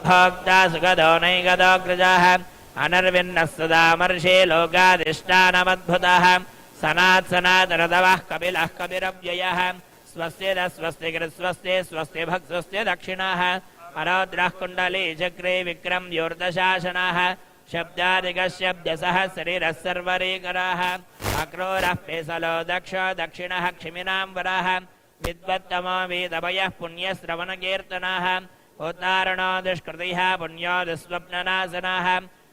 भोक्ता सुगदो नैगदोऽग्रजः अनर्विन्नस्तदामर्षे लोकाधिष्ठानमद्भुतः सनात्सनातनदवः कपिलः कपिरव्ययः स्वस्ति स्वस्ति भक् स्वस्ति दक्षिणः अरौद्रः कुण्डली चक्रे विक्रम योर्दशासनः शब्दादिगशब्दसः शरीरः सर्वरीकरः अक्रूरः पेसलो दक्षो दक्षिणः क्षिमिनाम्बरः विद्वत्तमो वेदभयः पुण्यश्रवणकीर्तनः उद्धारणो दुष्कृतिः पुण्यो दुःस्वप्ननाशनः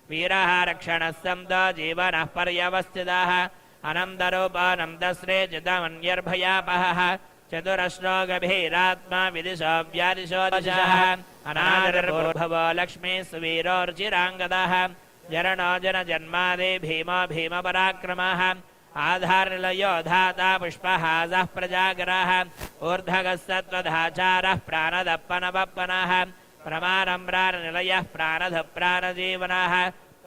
वीरः रक्षणः सन्तो जीवनः पर्यवस्थितः अनन्तरूपानन्दश्रेजितमन्यर्भयापहः चतुरश्रो गभीरात्मा विदिशो व्यादिशो दिशः अनादिर्भुर्भवो लक्ष्मी सुवीरोर्चिराङ्गदः जरणो जनजन्मादि भीमो भीमपराक्रमः आधारनिलयो धाता पुष्पहासः प्रजागरः ऊर्ध्वगः सत्त्वधाचारः प्राणदप्पनपप्पनः प्रमाणं प्राणनिलयः प्राणधः प्राणजीवनः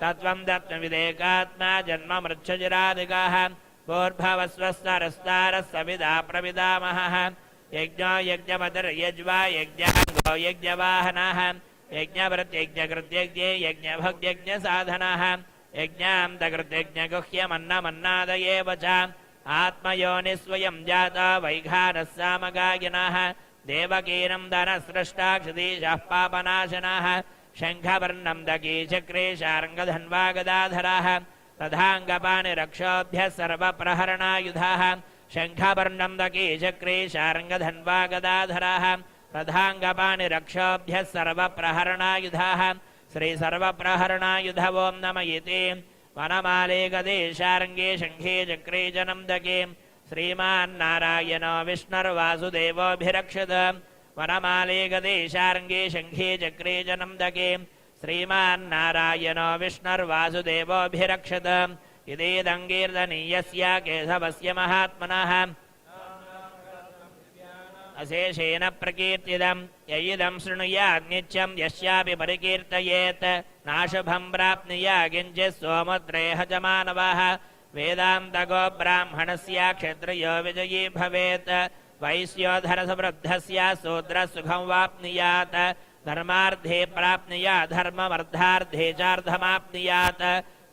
तत्त्वं तत्त्वविदेकात्मा जन्ममृच्छुचिरादिकः भूर्भवस्वस्तरस्तारः सविदा प्रविदामहः यज्ञो यज्ञपतिर्यज्वा यज्ञाङ्गो यज्ञवाहनः यज्ञभृत्यज्ञकृत्यज्ञे यज्ञभग्यज्ञसाधनः यज्ञान्तकृत्यज्ञगुह्यमन्नमन्नादयेव च आत्मयोनिस्वयं जाता वैघानः सामगायिनः देवकीनं धनसृष्टा क्षितीशः पापनाशनः शङ्खवर्णं दकीचक्रे शार्ङ्गधन्वा गदाधरः तथाङ्गपाणिरक्षोभ्यः सर्वप्रहरणायुधः शङ्खवर्णं दकीचक्रे शार्ङ्गधन्वा गदाधरः तथाङ्गपाणिरक्षोभ्यः सर्वप्रहरणायुधः श्रीसर्वप्रहरणायुध ओं नम इति वनमाले गदे शार्ङ्गे शङ्खे चक्रे जनं दके श्रीमान्नारायणो विष्णुर्वासुदेवोऽभिरक्षत वनमाले गदे शार्ङ्गे शङ्खे चक्रे जनं दके श्रीमान्नारायणो विष्णुर्वासुदेवोऽभिरक्षत इदेदङ्कीर्तनीयस्य केशवस्य महात्मनः अशेषेण प्रकीर्तितं ययिदं शृणुयात् नित्यं यस्यापि परिकीर्तयेत् नाशुभं प्राप्नुयात् किञ्चित् सोमुद्रेह च मानवः वेदान्तको ब्राह्मणस्य क्षत्रियो विजयी भवेत् वैश्योधरसमृद्धस्य शूद्रसुखं वाप्नुयात् धर्मार्धे प्राप्नुयात् धर्ममर्थार्धे चार्धमाप्नुयात्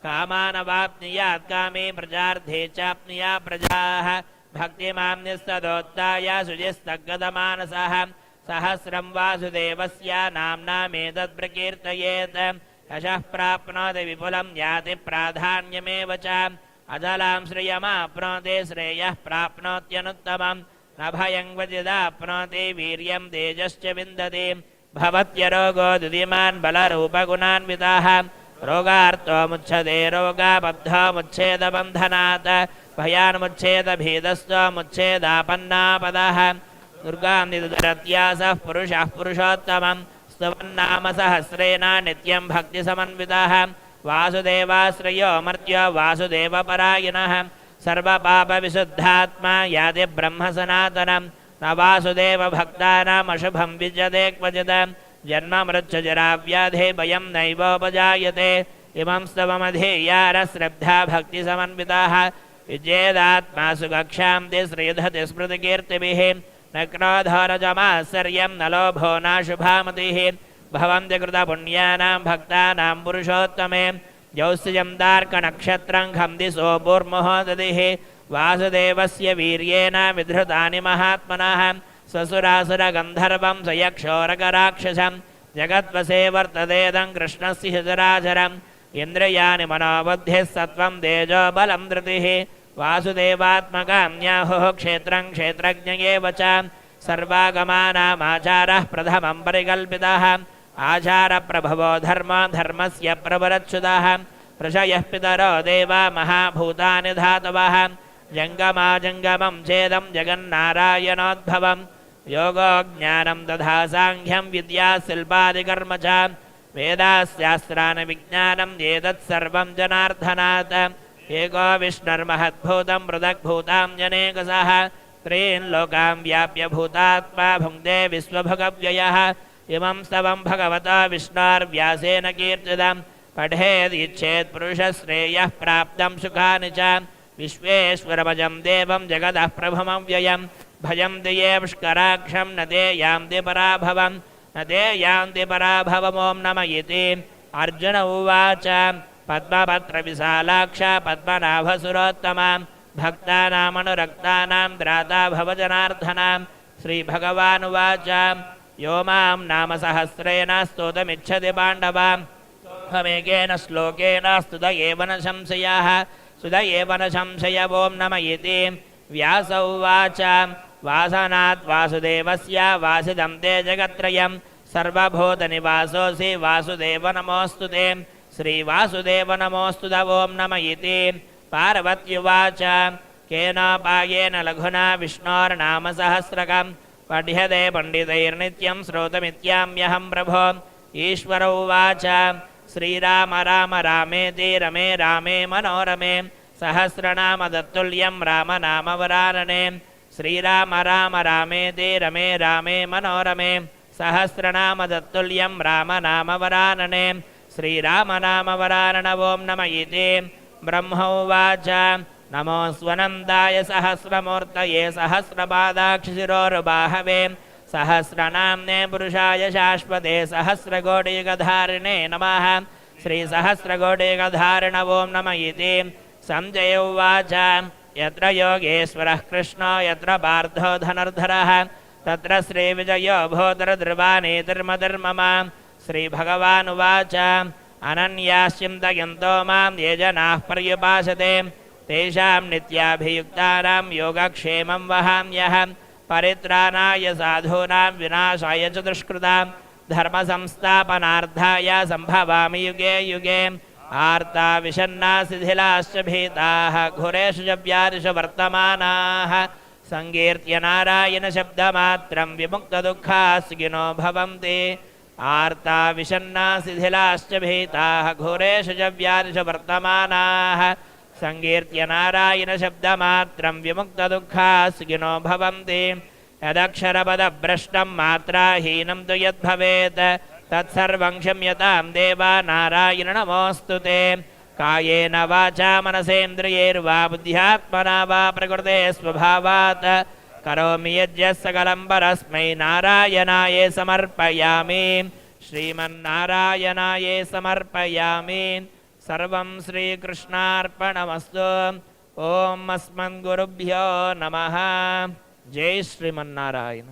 कामानवाप्नुयात् कामे प्रजार्धे चाप्नुयात् प्रजाः भक्तिमां निस्तदोत्ताय शुचिस्तगतमानसः सहस्रं वासुदेवस्य नाम्नामेतत्प्रकीर्तयेत् यशः प्राप्नोति विपुलं याति प्राधान्यमेव च अजलां श्रियमाप्नोति श्रेयः प्राप्नोत्यनुत्तमं न भयं क्वचिदाप्नोति वीर्यं तेजश्च विन्दति भवत्यरोगो दुदिमान् बलरूपगुणान्विताः रोगार्तो मुच्छते रोगाबद्धो मुच्छेदबन्धनात् भयान्मुच्छेदभेदस्तो मुच्छेदापन्नापदः दुर्गान्निदुरत्यासः पुरुषः पुरुषोत्तमं स्तवन्नाम सहस्रेण नित्यं भक्तिसमन्वितः वासुदेवाश्रयो मर्त्यो वासुदेवपरायणः सर्वपापविशुद्धात्मा याति ब्रह्मसनातनं न वासुदेवभक्तानामशुभं विद्यते क्वचित् जन्ममृच्छुजराव्याधे भयं नैवोपजायते इमं स्तवमधेयारः श्रद्धा भक्तिसमन्विताः विजयेदात्मा सुगक्षान्ति श्रीधति स्मृतिकीर्तिभिः न क्रोधो न च मात्सर्यं न लोभो नाशुभामतिः भवन्ति कृतपुण्यानां भक्तानां पुरुषोत्तमे जौस्यं तार्कनक्षत्रं खं दिशो भूर्मुहोदधिः वासुदेवस्य वीर्येण विधृतानि महात्मनः स्वसुरासुरगन्धर्वं सयक्षोरकराक्षसं जगद्वसे वर्ततेदं कृष्णस्य सचराचरम् इन्द्रियाणि मनोबुद्धिः सत्त्वं तेजो बलं धृतिः वासुदेवात्मकाम्याहुः क्षेत्रं क्षेत्रज्ञ एव च सर्वागमानामाचारः प्रथमं परिकल्पितः आचारप्रभवो धर्मस्य प्रवरच्छुतः प्रशयः पितरो देवा महाभूतानि धातवः जङ्गमाजङ्गमं चेदं जगन्नारायणोद्भवं योगो ज्ञानं तथा साङ्ख्यं विद्या शिल्पादिकर्म च वेदाशास्त्राणि विज्ञानं एतत्सर्वं जनार्दनात् एको विष्णुर्महद्भूतं पृथग्भूतां जनेकसः त्रीन् लोकान् व्याप्य भूतात्मा भुङ्क्ते विश्वभगव्ययः इमं स्तवं भगवता विष्णोर्व्यासेन कीर्तितं पठेदिच्छेत् पुरुषश्रेयः प्राप्तं सुखानि च विश्वेश्वरमजं देवं जगतः प्रभमव्ययं भजन्ति ये पुष्कराक्षं न ते यान्ति पराभवम् न ते यान्ति पराभवमों नम इति अर्जुन उवाच पद्मपत्रविशालाक्ष पद्मनाभसुरोत्तमा भक्तानामनुरक्तानां त्राता भवजनार्दन श्रीभगवानुवाच यो मां नाम सहस्रेण स्तोतुमिच्छति पाण्डव मेकेन श्लोकेन स्तुत एव न संशयः सुत एव न संशय ओं नम इति व्यास उवाच वासनात् वासुदेवस्य वासिदं ते जगत्त्रयं सर्वभूतनिवासोऽसि वासुदेव नमोऽस्तु ते श्रीवासुदेव नमोऽस्तु ओं नम इति पार्वत्युवाच केनोपायेन लघुना विष्णोर्नामसहस्रकं पठ्यते पण्डितैर्नित्यं श्रोतमित्याम्यहं प्रभो ईश्वर उवाच श्रीराम राम रामेति रमे रामे मनोरमे सहस्रनाम तत्तुल्यं रामनामवरानने श्रीराम राम रामेति रमे रामे मनोरमे सहस्रनाम तत्तुल्यं रामनामवरानने श्रीरामनामवरानन ओं नम इति ब्रह्मोवाच नमोऽस्वनन्दाय सहस्रमूर्तये सहस्रपादाक्षशिरोरुबाहवे सहस्रनाम्ने पुरुषाय शाश्वते सहस्रकोटियुगधारिणे नमः श्रीसहस्रकोटियुगधारिण ओं नम इति सञ्जय उवाच यत्र योगेश्वरः कृष्णो यत्र पार्थो धनुर्धरः तत्र श्रीविजयो भूतरद्रुवानीतिर्मतिर्मम श्रीभगवानुवाच अनन्याश्चिन्तयन्तो मां ये जनाः पर्युपासते तेषां नित्याभियुक्तानां योगक्षेमं वहाम्यहं परित्राणाय साधूनां विनाशाय च दुष्कृतां धर्मसंस्थापनार्थाय सम्भवामि युगे युगे आर्ता विषन्ना शिथिलाश्च भीताः घोरेषु च व्याधिषु वर्तमानाः संकीर्त्य नारायणशब्दमात्रं विमुक्तदुःखाः सुखिनो भवन्ति आर्ता विषन्ना शिथिलाश्च भीताः घोरेषु च व्याधिषु वर्तमानाः संकीर्त्य नारायणशब्दमात्रं विमुक्तदुःखाः सुखिनो भवन्ति यदक्षरपदभ्रष्टं मात्राहीनं तु यद्भवेत् तत्सर्वं क्षम्यतां देवा नारायण नमोऽस्तु ते कायेन वाचा मनसेन्द्रियैर्वा बुद्ध्यात्मना वा प्रकृते स्वभावात् करोमि यज्ञः सकलं परस्मै नारायणाय समर्पयामि श्रीमन्नारायणाय समर्पयामि सर्वं श्रीकृष्णार्पणमस्तु ओम अस्मद्गुरुभ्यो नमः जय श्रीमन्नारायण।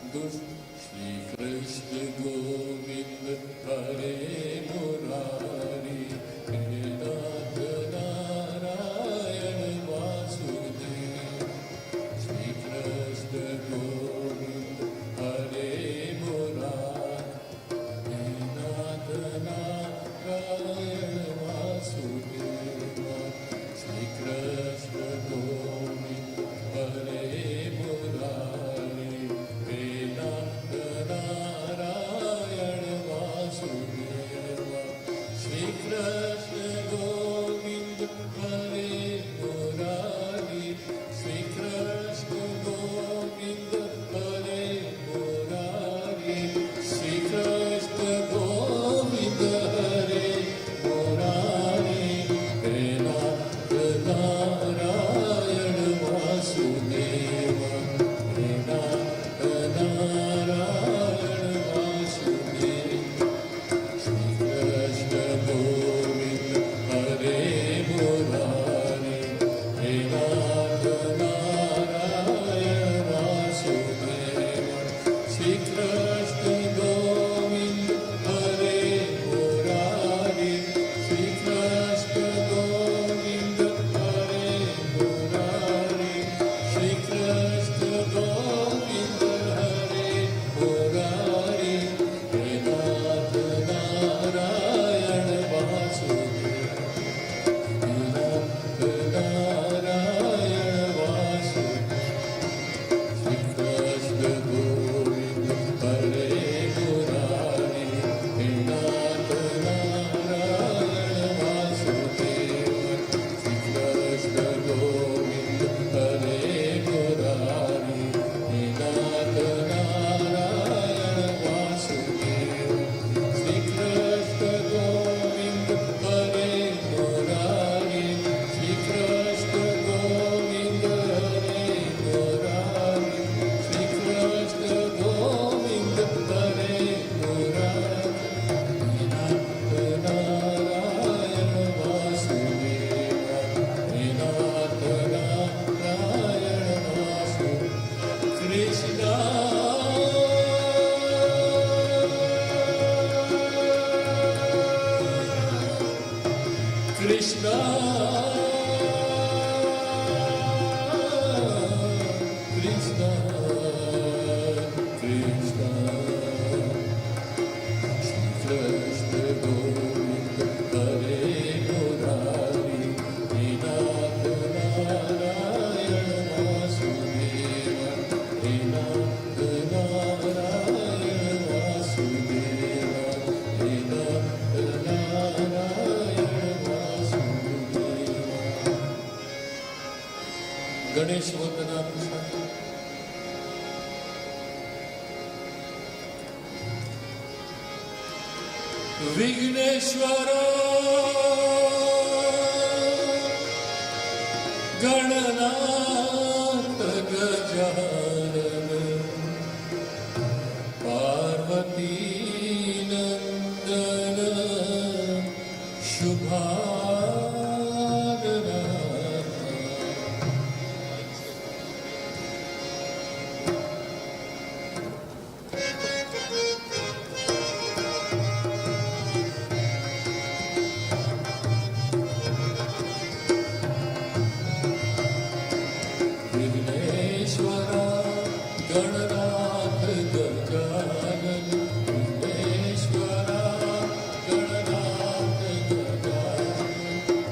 श्री कृष्ण गोविंद हरे मुरारी हे नाथ नारायण वासुदेव श्री कृष्ण गोविंद हरे मुरारी हे नाथ नारायण वासुदेव श्री कृष्ण गोविंद हरे मुरारी हे नाथ नारायण वासुदेव श्री कृष्ण गोविंद हरे मुरारी श्री कृष्ण गोविंद हरे मुरारी श्री कृष्ण गोविंद हरे मुरारी हे नाथ नारायण वासुदेव हे नाथ नारायण वासुदेव श्री कृष्ण गोविंद हरे मुरारी हे नाथ नारायण वासुदेव श्री कृष्ण गोविंद हरे मुरारी श्री कृष्ण गोविंद हरे मुरारी श्री कृष्ण गोविंद हरे मुरारी हे नाथ नारायण वासुदेव हे नाथ नारायण वासुदेव श्री कृष्ण गोविंद हरे मुरारी हे नाथ नारायण वासुदेव श्री कृष्ण गोविंद हरे मुरारी हे नाथ नारायण वासुदेव श्री कृष्ण गोविंद हरे मुरारी श्री कृष्ण गोविंद हरे मुरारी श्री कृष्ण गोविंद हरे मुरारी हे नाथ नारायण वासुदेव हे नाथ नारायण वासुदेव कृष्ण कृष्ण कृष्ण कृष्ण श्री कृष्ण गोविंद हरे मुरारी हे नाथ नारायण वासुदेव हे नाथ नारायण वासुदेव हे नाथ नारायण वासुदेव गणेश वंदना प्रसाद विघ्नेश्वर गणनाथ गजानन पार्वती नंदन Shubhanan Vighneshwar Gananath Gajanan Vighneshwar Gananath Gajanan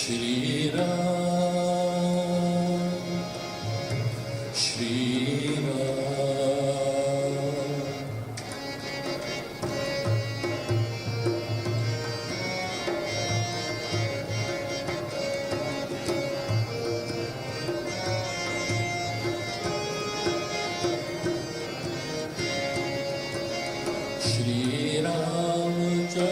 Shri Ram, Shri Ram. Shri Ramchandra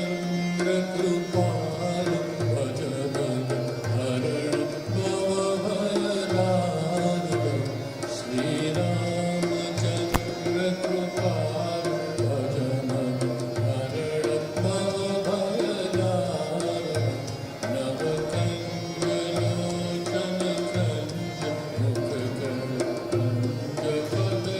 Krupal Bhajanan Haran Bhavayanan. Shri Ramchandra Krupal Bhajanan Haran Bhavayanan. Navakanja Kanja Mukha Kanja Pada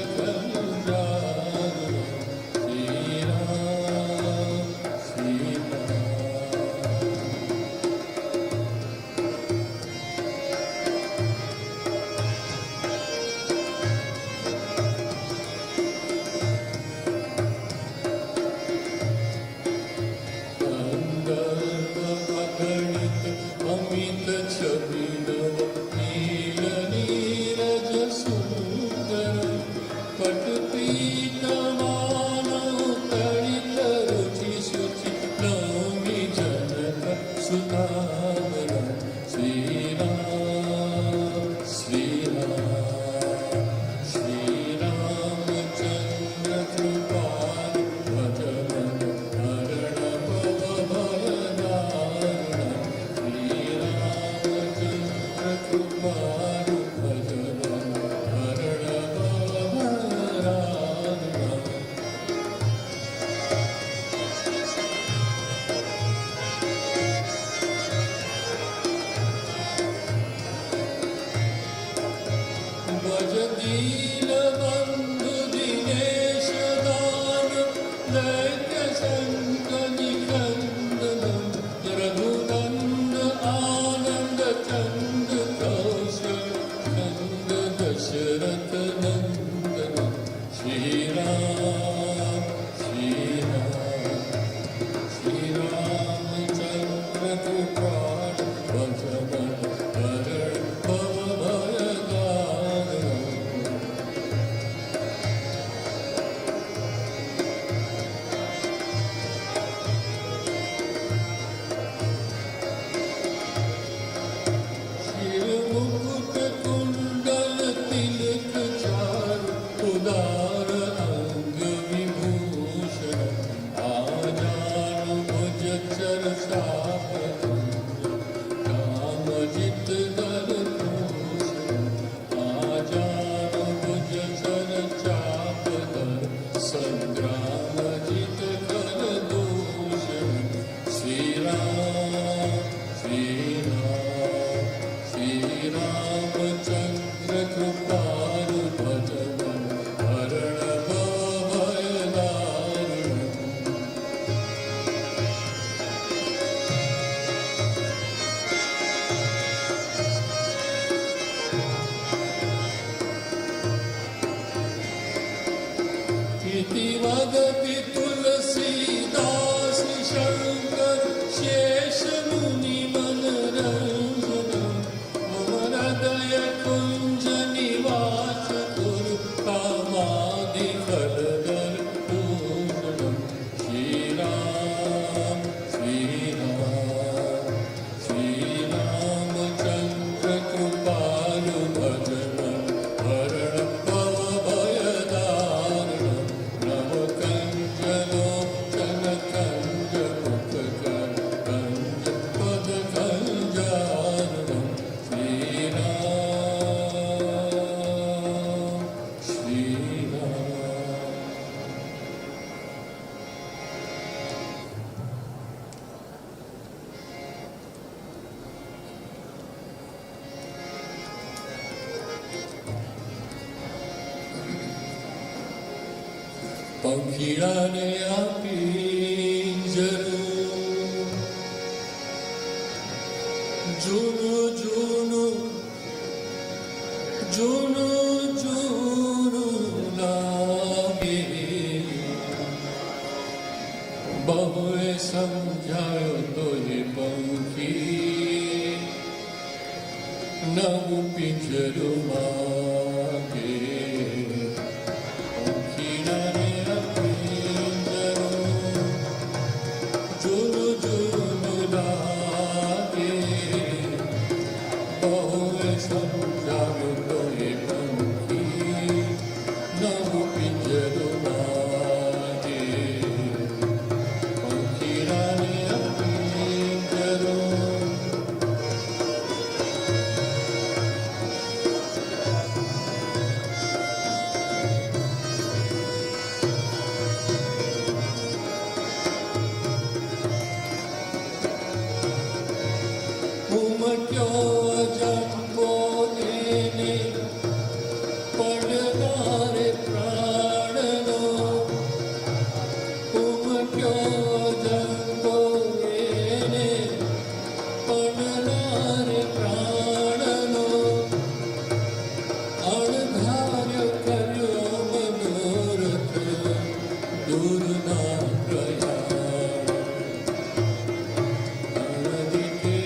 Amit छबिनव नील नीरज सुंदर पटपीतमान तड़ित रुचि शुचि नौमि जनक सुधाकर. श्री राम श्री राम श्री रामचंद्र कृपाल भजन हरण भवभयदारण. श्री रामचंद्र कृपाल भजन हरण भवभयदारण. भज दीन बंधु दिनेश दान दैत्य संग निकंदन. रघुनंद आनंद चंद कौशल नंद दशरथ नंदन. श्री राम श्री राम श्री रामचंद्र कृपाल भजन हरण भवभयदारण. शिर मुकुट कुंडल तिलक चारु उदार अंग विभूषण. आजानु भुज चर चाप राम जित दल भूषण. आजानु भुज चर चाप दल संग्राम जित कर दूषण. श्री राम श्री राम श्री रामचंद्र कृपाल भजन हरण भवभयदारण. इति वदति तुलसीदास शंकर शेष मुनि मनरंजन. मम हृदय कुंज निवास कुरु कामादि फलदर पूजन. श्री राम श्री राम श्री रामचंद्र कृपाल भजन हरण भवभयदारण. नव कंज लोचन कंज मुख कंज पद कंजारण. श्री राम श्री राम. પંખીડાને આપી જરૂર જૂનું જૂનું જૂનું જૂનું લાગે. બહુએ સમજાયો તો એ પંખી नव पिंजरुमागे पंखीराने पिंजरो जुनु जुनु लागे बहुए समझाव कोई पंखी नव पिंजरुमागे पंखीराने पिंजरो उमट्यो जंबो एने पडणारे प्राणनो उमट्यो जंबो एने पडणारे प्राणनो अणधार्य कर्यो मनोरथ दूर ना प्रयाण अणदिके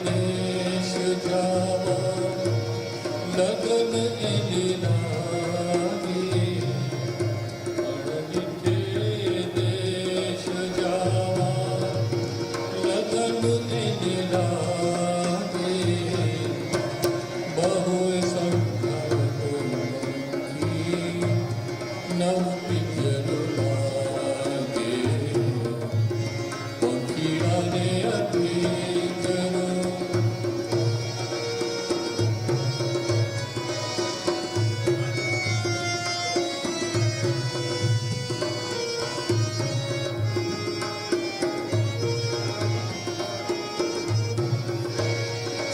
देश जावा लगन एने लागे अणदिके देश जावा लगन एने लागे बहुए संघातो पंखी नव पिंजरो लागे पंखीराने पिंजरो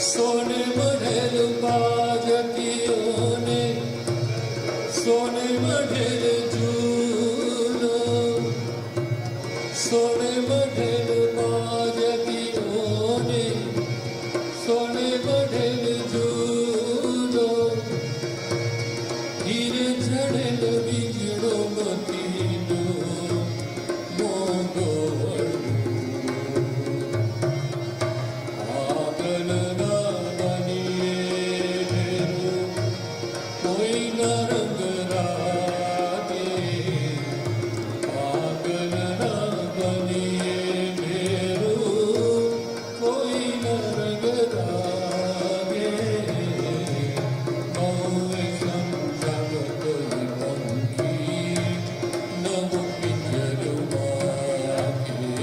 सोने मढ़ेल बाजकियोने सोने मढ़ेल झूलो सोने मढ़ेल बाजकियोने सोने मढ़ेल झूलो हीरे झड़ेल बीजड़ो मतीनो मोगो आगल ना बनिए ढेरो कोई न रंग रागे आगल ना बनिए ढेरो कोई न रंग रागे बहुए समझाव कोई पंखी नव पिंजरो मागे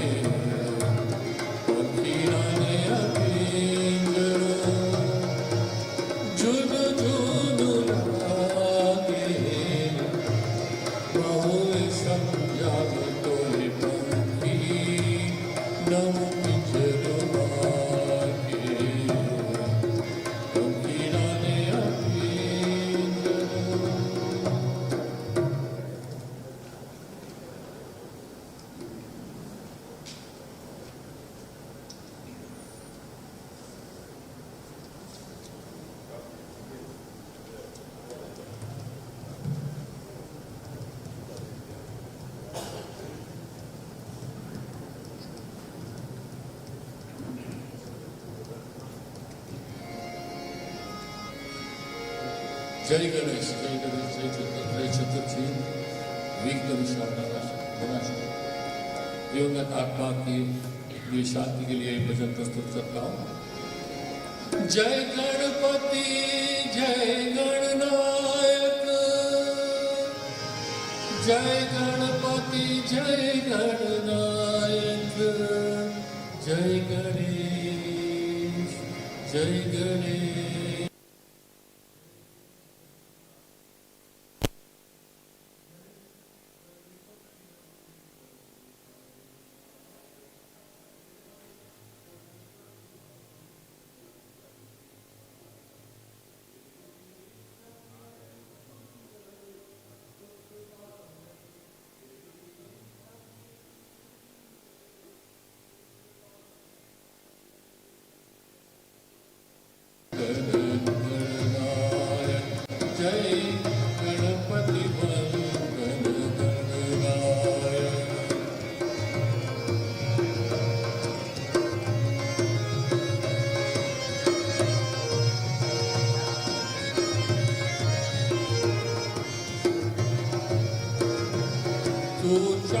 पंखीराने पिंजरो जुन जुनु लागे बहुए समझाव कोई पंखी नव पिंजरो मागे पंखीराने पिंजरो जय गणेश जय गणेश जय चतुर्थी विघ्न विशारद दिवंगत आत्मा की लिए शांति के लिए भजन प्रस्तुत करता हूँ। जय गणपति जय गणनायक जय गणपति जय गणनायक जय गणेश जय गणेश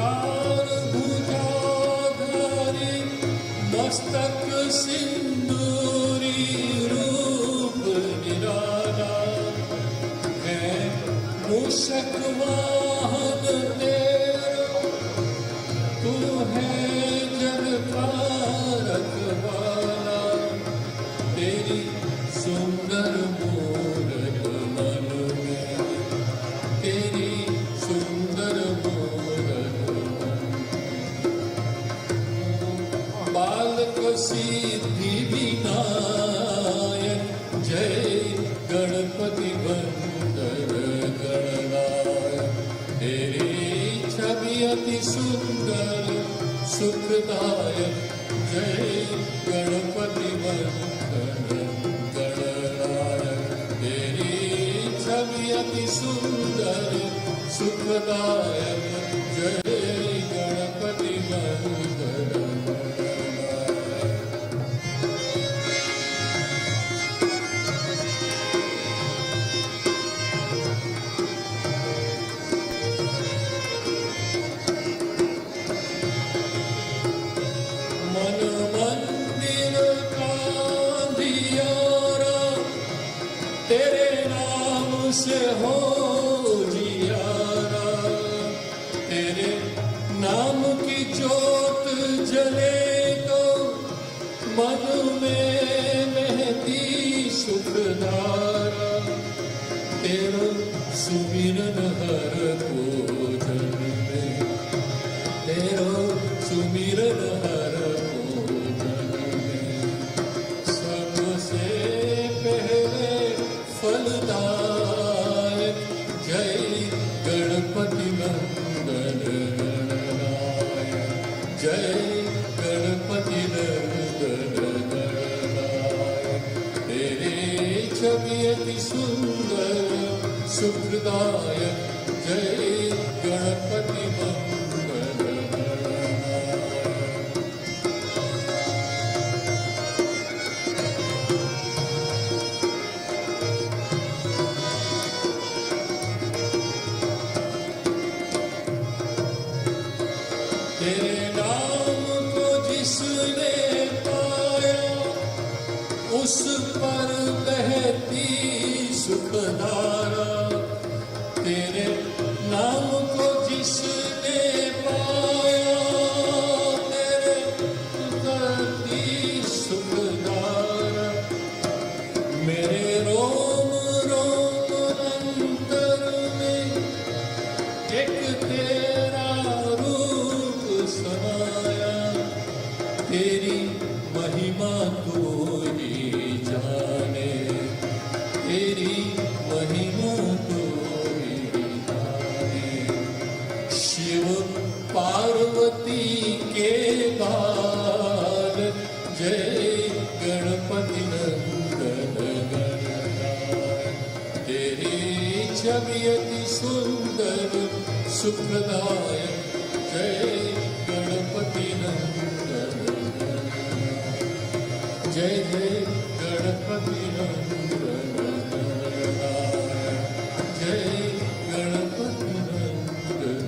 चार भुजाधारी मस्तक सिंदूरी रूप निराला है मूषक वाहन तेरा तू है जग पारक वाला तेरी सुंदर मूरत मन में तेरी सुंदर मूरत बालक सिद्धि विनायक जय गणपति वंदन गणनायक तेरी छवि अति सुंदर सुखदायक जय गणपति वंदन गणनायक तेरी छवि अति सुंदर सुखदायक जय गणपति वंदन मन मंदिर का दियारा तेरे नाम से हो जियारा तेरे नाम की ज्योत जले तो मन में महती सुखधारा तेरो सुमिरन हर भोजन में तेरो सुमिरन हर भोजन में सबसे पहले फलदायक जय गणपति वंदन गणनायक जय गणपति वंदन गणनायक तेरे छवि अति सुंदर सुखदायक जय गणपति वंदन गणनायक तेरे नाम को जिसने पाया उस पर बहती सुखधारा तेरे नाम को जिसने पाया तेरे बहती सुखधारा मेरे रोम रोम अंतर में एक तेरा रूप समाया तेरी महिमा तू ही जाने तेरी महिमा तू ही जाने शिव पार्वती के बाल जय गणपति नंदन गणनायक तेरी छवि अति सुंदर सुखदायक जय गणपति नंदन जय जय गणपति नंदन जय गणपति नंदन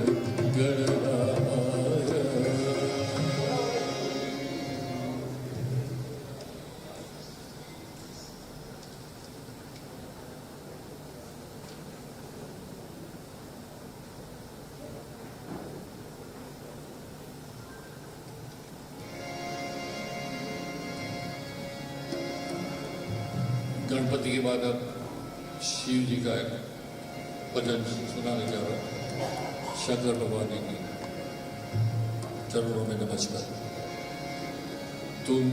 गणनायक गणपति के बाद अब शिव जी का एक भजन सुनाने जा रहा हूँ शंकर भगवान की चरणों में नमस्कार। तुम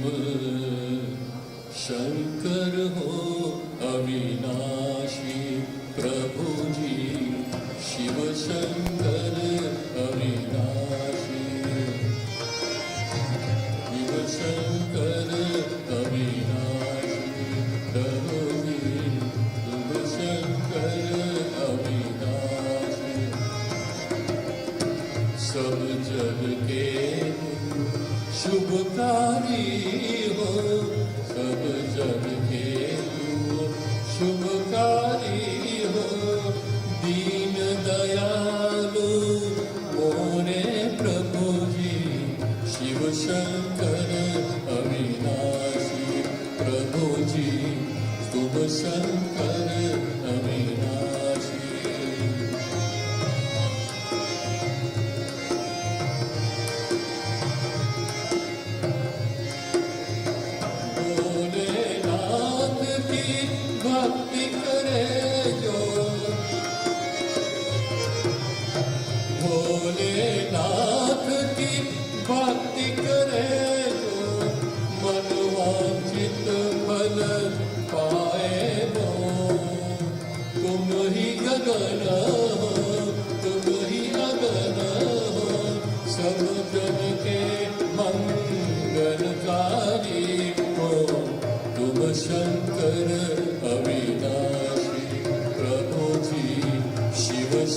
शंकर हो अविनाशी प्रभु जी शिव शंकर अविनाशी शिव शंकर अविनाशी प्रभु जी शिव शंकर अविनाशी सब जग के शुभकारी हो सब जग के शुभकारी हो दीन दयालु मोरे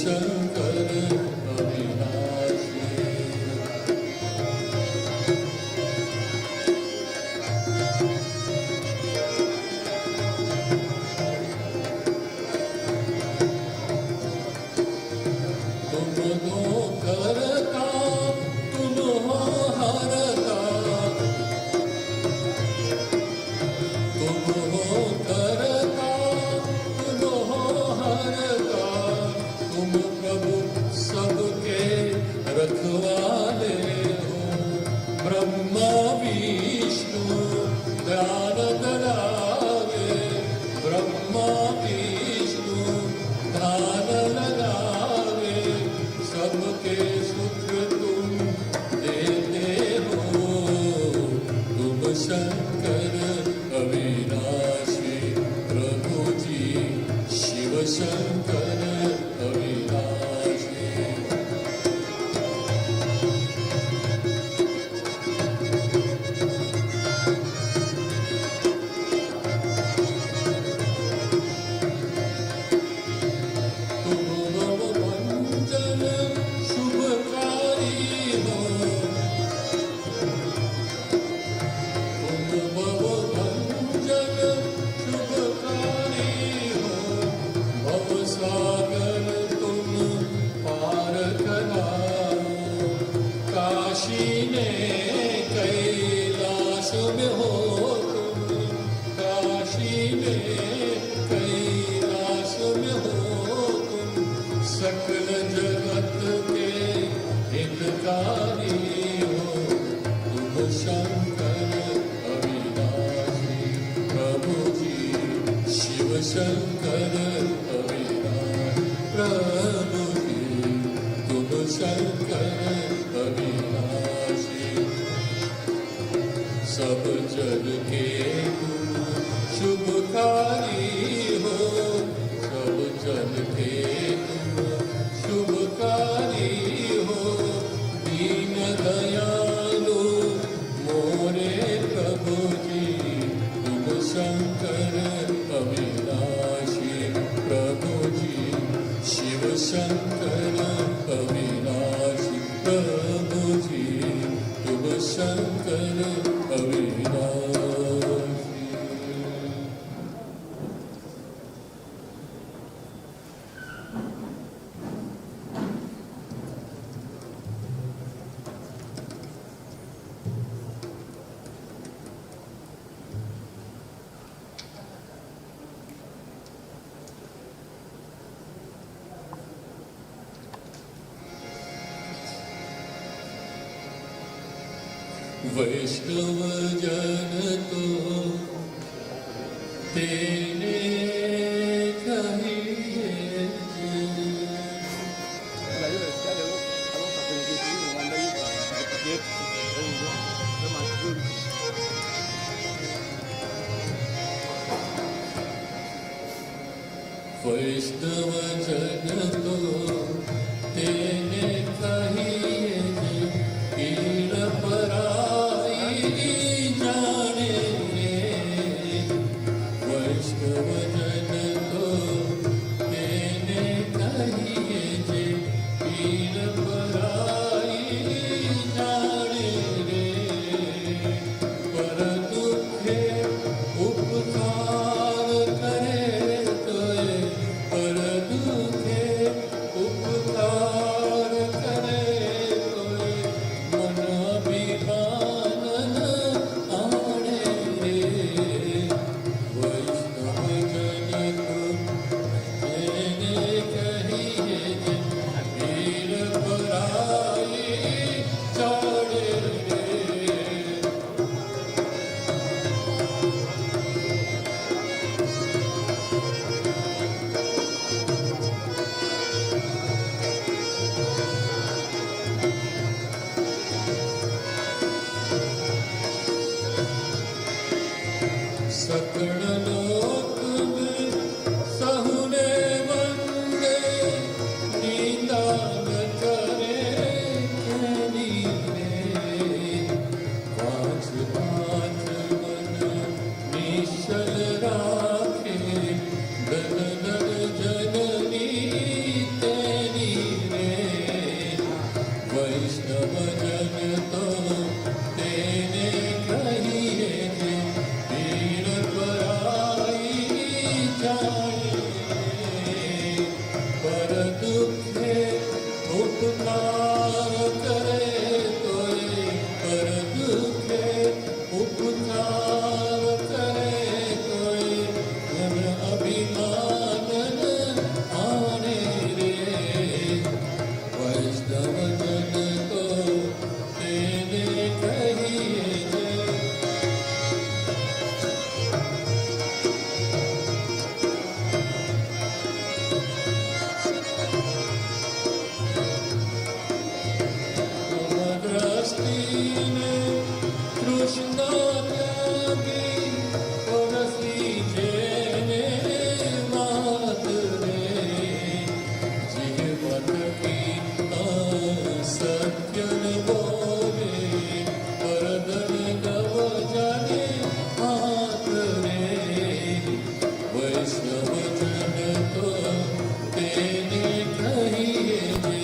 शंकर अविनाशी। तुम दो करता तुम हो हरता, तुम हो करता तुम हो हरता, तुम प्रभु सबके रखवाले हो। ब्रह्मा विष्णु ध्यान लगावे, ब्रह्मा विष्णु ध्यान लगावे, सबके सुख तुम देते हो। तुम शंकर अविनाशी, प्रभु जी शिव शंकर अविनाशी। तुम भवभंजन शुभकारी हो, तुम भवभंजन शुभकारी हो। भवसागर तुम पार कराओ, काशी ने कैलाश में हो तुम, काशी में कैलाश में हो तुम। सकल जगत के हितकारी हो, तुम शंकर अविनाशी, प्रभु जी शिव शंकर अविनाशी। प्रभु जी तुम शंकर अविनाशी, सब जग के तुम शुभकारी हो, सब जग के तुम शुभकारी हो। दीन दयालु मोरे प्रभु जी, तुम शंकर अविनाशी, प्रभु जी शिव शंकर अविनाशी। प्रभु जी तुम शंकर अविनाशी। वैष्णव जन तो तेने कहिए वैष्णव जन तो तेने कहिए पीर पराई जाने रे। वैष्णव जन तो तेने कहिए जे पीर पराई जाने रे। पर दुखे उपकार करे तोए, पर दुखे उपकार करे तोए। तो तेने कहिए जे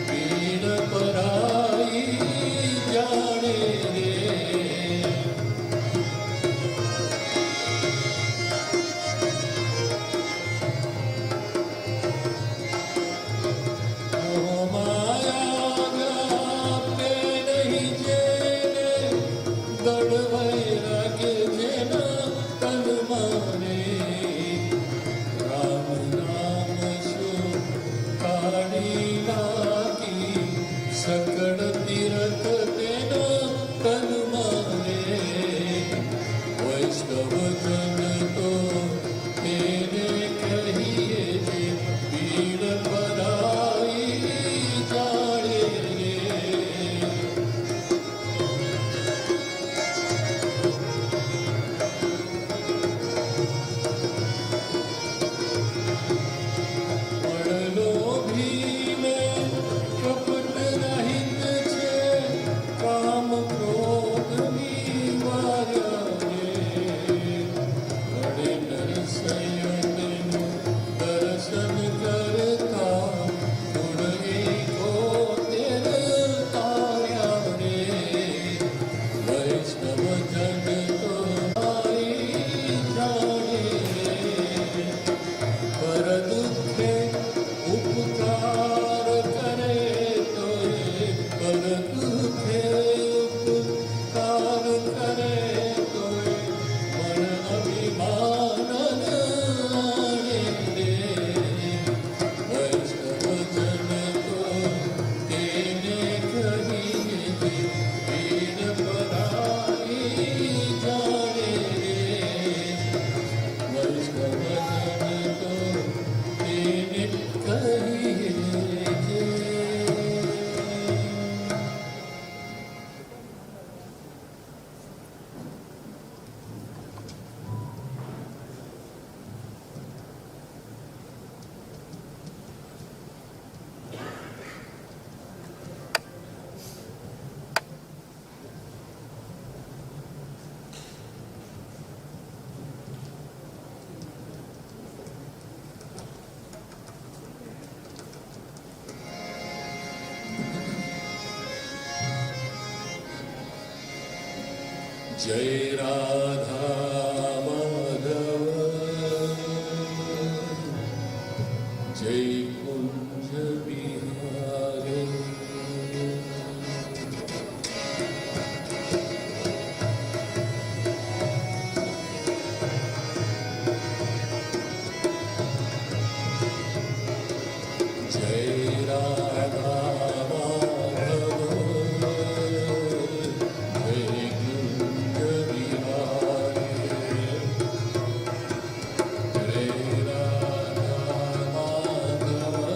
पीड़ पराई जाने रे। माया व्यापे नहीं जेने दड़ वैराग्य जेना तन माने। राम नाम सो काढ़ी लागी सकड़ तीरथ तेना तन माने। वैष्णव जन तो तेने कहिए जे पीड़ पराई जाने रे। પડલો ભીમે કપટ રહિત છે કામ ક્રોધની વાર્યા રે। વડે નરસૈયનું દર્શન કરતા ગુણ એકો તેર તાર્યા રે। વૈષ્ણવ જન તો મારી જાણે રે। पर दुखे उपकार करे तो पर दुखे उपकार करे तो मन अभिमान आने रे। वैष्णव जन तो तेने कहिए जे पीड़ पराई जाने रे। वैष्णव जन तो तेने कहिए जे। जय राधा माधव जय कुंज बिहारी। जय राधा माधव जय कुंज बिहारी। जय राधा माधव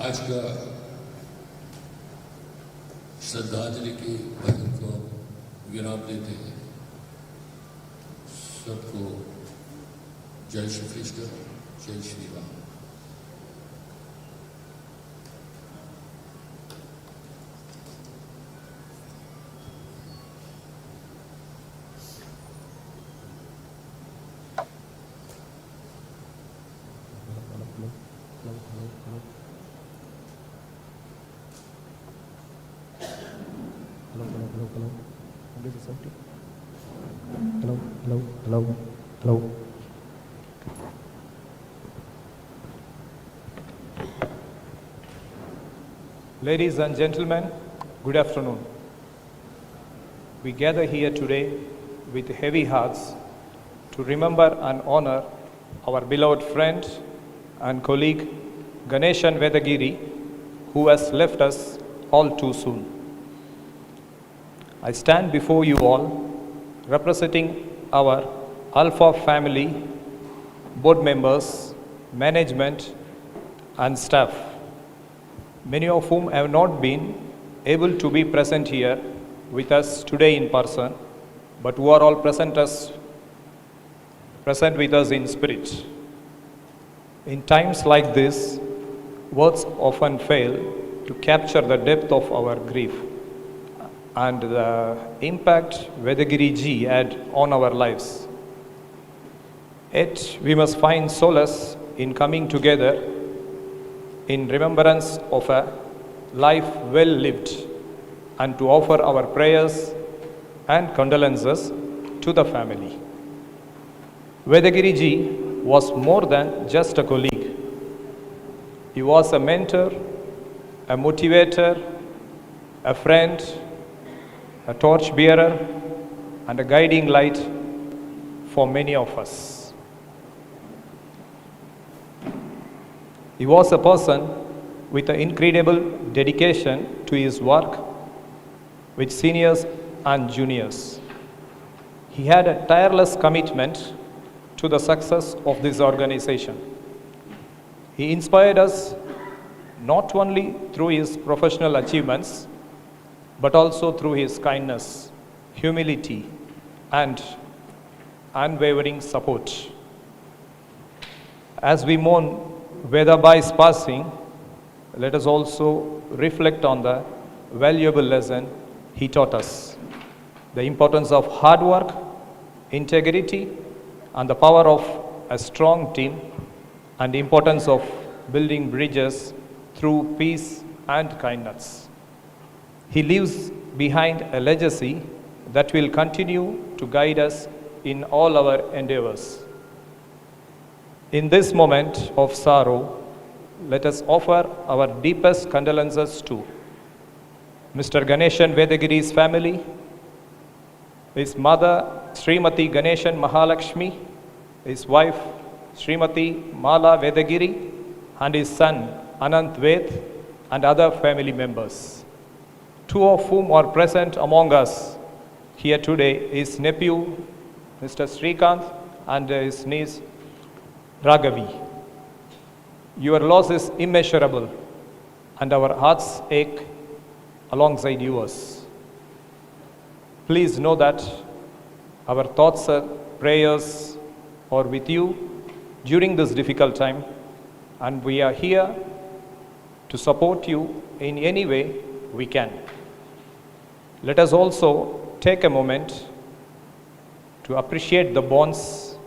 आज का श्रद्धांजलि के भजन को विराम देते हैं। सबको जय श्री कृष्ण, जय Shri Ram. Hello. Ladies and gentlemen, good afternoon. We gather here today with heavy hearts to remember and honor our beloved friend and colleague Ganeshan Vedagiri, who has left us all too soon. I stand before you all representing our Alpha family, board members, management and staff, many of whom have not been able to be present here with us today in person, but who are all present with us in spirit. In times like this, words often fail to capture the depth of our grief and the impact Vedagiri ji had on our lives. Yet we must find solace in coming together in remembrance of a life well lived and to offer our prayers and condolences to the family. Vedagiri ji was more than just a colleague. He was a mentor, a motivator, a friend, a torch bearer, and a guiding light for many of us. He was a person with an incredible dedication to his work with seniors and juniors. He had a tireless commitment to the success of this organization. He inspired us not only through his professional achievements, but also through his kindness, humility, and unwavering support. As we mourn Vedabai's passing, let us also reflect on the valuable lesson he taught us. The importance of hard work, integrity, and the power of a strong team, and the importance of building bridges through peace and kindness. He leaves behind a legacy that will continue to guide us in all our endeavors. In this moment of sorrow, let us offer our deepest condolences to Mr. Ganeshan Vedagiri's family, his mother Srimati Ganeshan Mahalakshmi, his wife Srimati Mala Vedagiri, and his son Anant Ved, and other family members. Two of whom are present among us here today, his nephew Mr. Srikanth and his niece Raghavi. Your loss is immeasurable, and our hearts ache alongside yours. Please know that our thoughts and prayers are with you during this difficult time, and we are here to support you in any way we can. Let us also take a moment to appreciate the bonds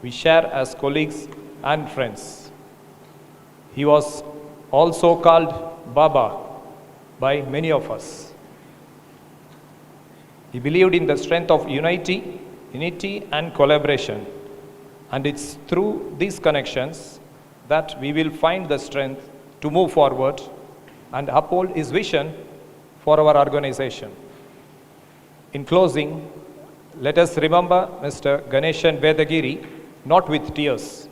we share as colleagues and friends. He was also called Baba by many of us. He believed in the strength of unity and collaboration, and it's through these connections that we will find the strength to move forward and uphold his vision for our organization. In closing, let us remember Mr. Ganeshan Vedagiri not with tears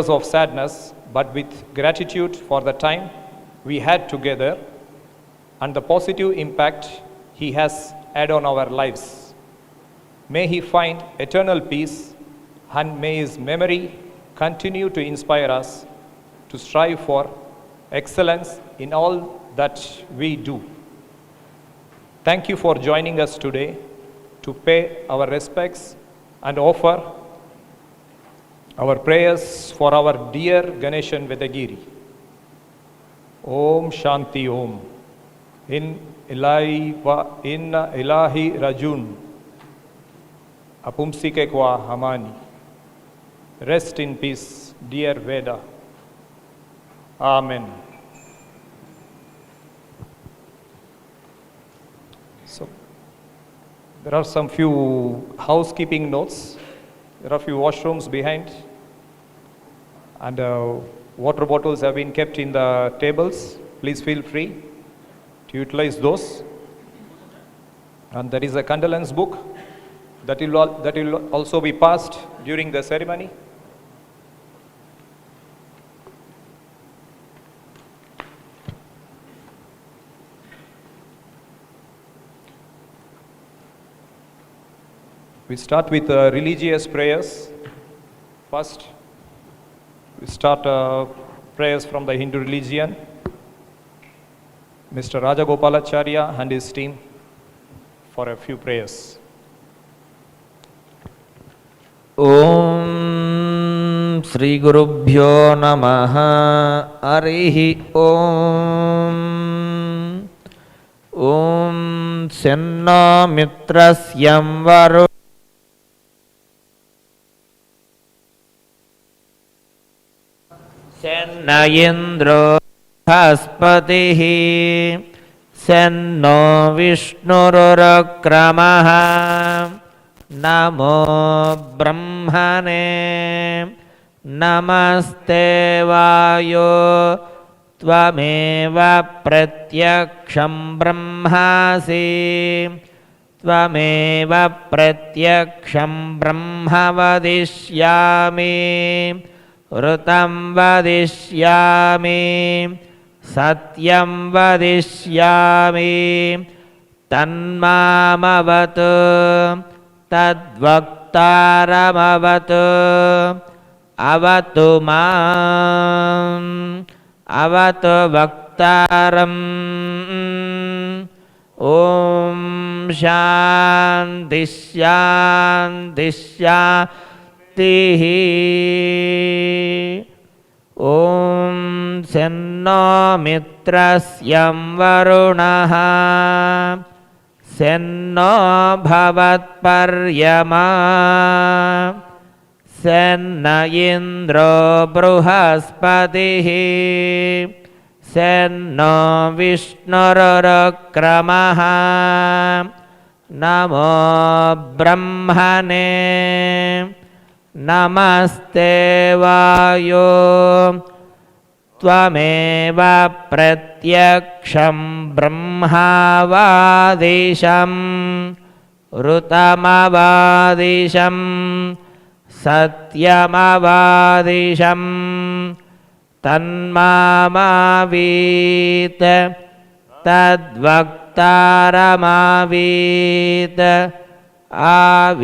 of sadness, but with gratitude for the time we had together and the positive impact he has had on our lives. May he find eternal peace, and may his memory continue to inspire us to strive for excellence in all that we do. Thank you for joining us today to pay our respects and offer our prayers for our dear Ganeshan Vedagiri. Om Shanti Om. In Ilahi Rajun. Apumsike kwa Hamani. Rest in peace, dear Veda. Amen. So, there are some few housekeeping notes. There are few washrooms behind, and water bottles have been kept in the tables. Please feel free to utilize those. And there is a condolence book that will also be passed during the ceremony. We start with religious prayers. First, we start prayers from the Hindu religion. Mr. Rajagopalacharya and his team for a few prayers. Om Sri Gurubhyo Namaha Arihi Om. Om Senna Mitrasyam Varu Senna Indro Haspatihi Senno Vishnururakramaha Namo Brahmane Namaste Vayo Tvameva Pratyaksham Brahmasi Tvameva Pratyaksham Brahma Vadishyami Rutam Vadishyami Satyam Vadishyami Tanmamavatu Tadvaktaramavatu avatu mam avatu bhaktaram. Om Shanti Shanti Shantihi. Om Senno Mitrasyam Varunaha Senno Bhavatparyama Senna Indro Bruhaspatihi Senno Vishnurukramaha. Namo Brahmane Namaste Vayo Tvameva Pratyaksham Brahmavadisham Rutamavadisham Satyamavadisham Tanmamavit Tadvaktaramavit Avidmam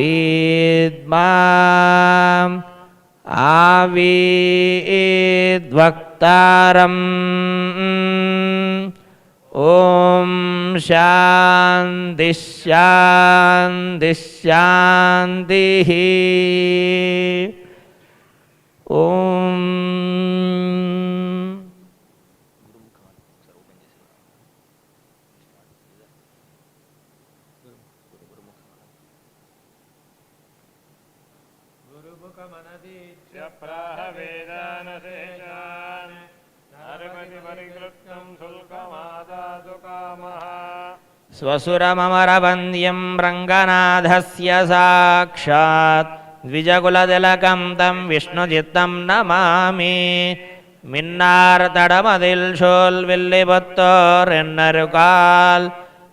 Avidvaktaram. Om Shanti Shanti Shantihi. Om Swasuramamaravandyam Ranganadhasya Sakshat Dvijakuladilakam tam Vishnujittam namami. Minnartadamadil Shol Villiputtor Ennarukal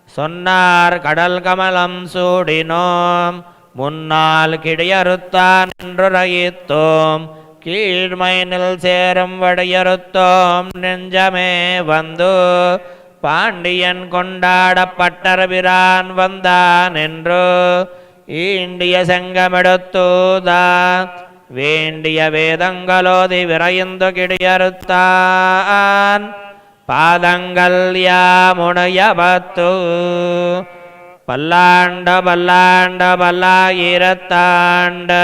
Sonnar Kadal Kamalam Sudinom Munnal Kidiyaruttan Endurayittum Kidmainil Serum Vadiyaruttum Nenjame Vandu Pandian கொண்டாடப்பட்டர் பிரான் வந்தான் என்று ஈண்டிய செங்கமெடுத்தூதா வேண்டிய வேதங்களோதி விரைந்து கிடியறுத்தான் பாதங்கள் யாமுனையபத்து பல்லாண்டு பல்லாண்டு பல்லாயிரத்தாண்டு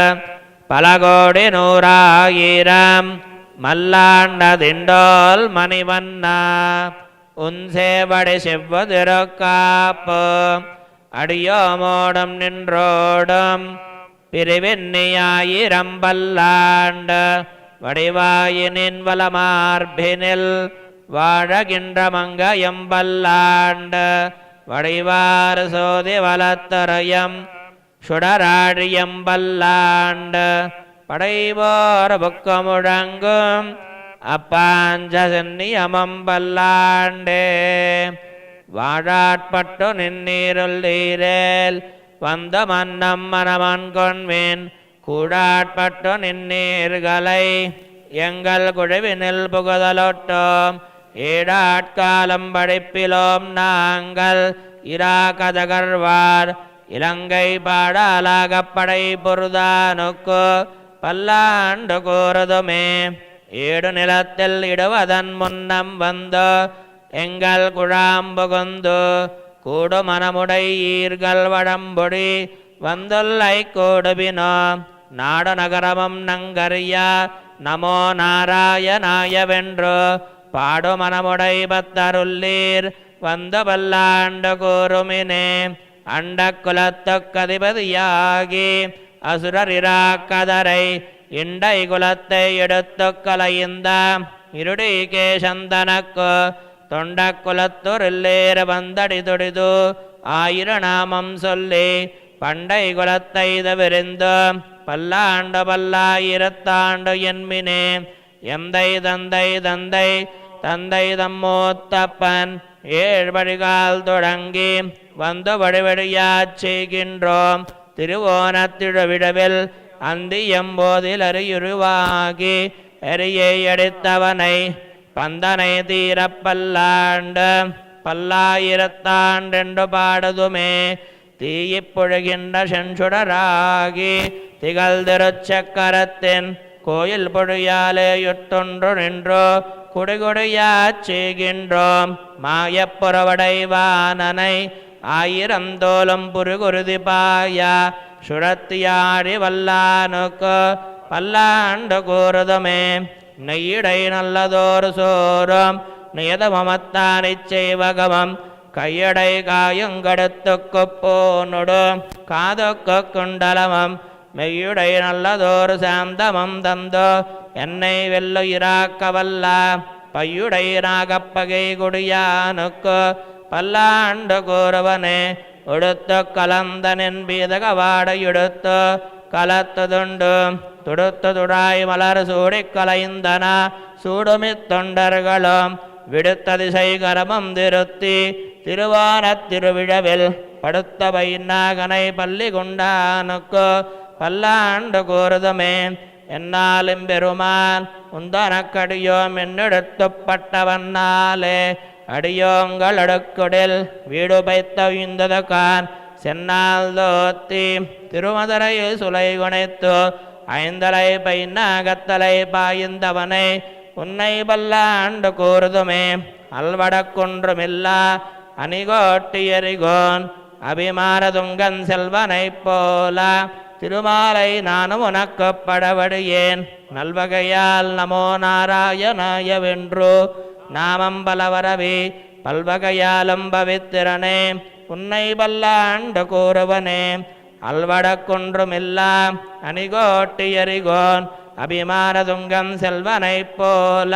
பல கோடி நூறாயிரம் மல்லாண்ட திண்டோல் மணிவண்ணா உன்சேவடி செவ்வதிருக்காப்பு அடியோமோடும் நின்றோடும் பிரிவின்னியாயிரம் பல்லாண்டு வடிவாயினின் வலமார்பினில் வாழகின்ற மங்கயம் பல்லாண்டு வடிவாறு சோதி வலத்தரையம் சுடராழியம் பல்லாண்டு படைவோர் புக்க முழங்கும் அப்பாஞ்ச சென்னியமம் பல்லாண்டே வாழாட்பட்டு நின்னீருள்ளீரேல் வந்த மன்னம் மனமன் கொன்வேன் கூடாட்பட்டு நின்னீர்களை எங்கள் குழுவினில் புகுதலொட்டோம் ஏடாட்காலம் படிப்பிலோம் நாங்கள் இரா கதகர்வார் இலங்கை பாடாலாகப்படை பொருதானுக்கு பல்லாண்டு கூறுதுமே ஏடு நிலத்தில் இடுவதன் முன்னம் வந்து எங்கள் குழாம்புகுந்து கூடு மனமுடை ஈர்கள் வடம்பொடி வந்துள்ளை கூடுபினோ நாடு நகரமும் நங்கரியா நமோ நாராயணாயவென்று பாடு மனமுடை பத்தருள்ளீர் வந்து பல்லாண்டு கூறுமினே அண்ட குலத்துக்கதிபதியாகி அசுரரிரா கதரை இண்டை குலத்தை எடுத்து கலைந்த இருடிகேசந்தனக்கு தொண்ட குலத்துரில்லேற வந்தடி துடிது ஆயிரநாமம் சொல்லி பண்டை குலத்தை தவிர்ந்து பல்லாண்டு பல்லாயிரத்தாண்டு என்மினே எந்தை தந்தை தந்தை தந்தை தம்மூத்தப்பன் ஏழ்வழிகால் தொடங்கி வந்து வடிவடியாச் செய்கின்றோம் திருவோணத்திழுவிடவில் அந்தி எம்போதில் அறியுருவாகி எரியை அடித்தவனை பந்தனை தீரப்பல்லாண்டு பல்லாயிரத்தாண்டென்று பாடுதுமே தீயிப்பொழுகின்ற செஞ்சுடராகி திகழ்திருச்சக்கரத்தின் கோயில் பொழியாலே யுட்டொன்று நின்றோ குடிகுடியாச் செய்கின்றோம் மாயப்புறவடைவானனை ஆயிரம் தோலும் புருகுருதி பாயா சுழத்தியாடி வல்லானுக்கு பல்லாண்டு கூறுதுமே நெய்யிடை நல்லதோறு சோறும் நியதமத்தானிச் செய்வகமம் கையடை காயுங்கடுத்துக்கு போனொடு காதுக்கு குண்டலமம் மெய்யுடை நல்லதோறு சாந்தமம் தந்தோ என்னை வெல்லுயிராக்க வல்ல பையுடை நாகப்பகை குடியானுக்கு பல்லாண்டு கூறுவனே உடுத்து கலந்தனின் பீதகவாடையுடுத்து கலத்துதுண்டு துடுத்து துடாய் மலர் சூடிக் கலைந்தன சூடுமித் தொண்டர்களும் விடுத்த திசை கரமம் திருத்தி திருவானத் திருவிழவில் படுத்த வைநாகனை பள்ளி கொண்டானுக்கு பல்லாண்டு கூறுதுமே என்னாலும் பெருமான் உந்தனக்கடியோம் என்னெடுத்துப்பட்டவன்னாலே அடியோங்கள் அடுக்குடில் வீடு பைத்த உய்ந்ததகான் சென்னால் தோத்தி திருமதுரையில் சுலை குணைத்து ஐந்தலை பைநாகத்தலை பாய்ந்தவனை உன்னை பல்லாண்டு கூறுதுமே அல்வடக்குன்றுமில்லா அணிகோட்டியறிகோன் அபிமானதுங்கன் செல்வனைப் போல திருமாலை நானும் உனக்கு படவடியேன் நல்வகையால் நமோ நாராயணாயவென்று நாமம் பலவரவி பல்வகையாலும் பவித்திரனே உன்னை பல்லாண்டு கூறுவனே அல்வடக்குன்றுமில்லா அணிகோட்டியறிகோன் அபிமானதுங்கம் செல்வனைப் போல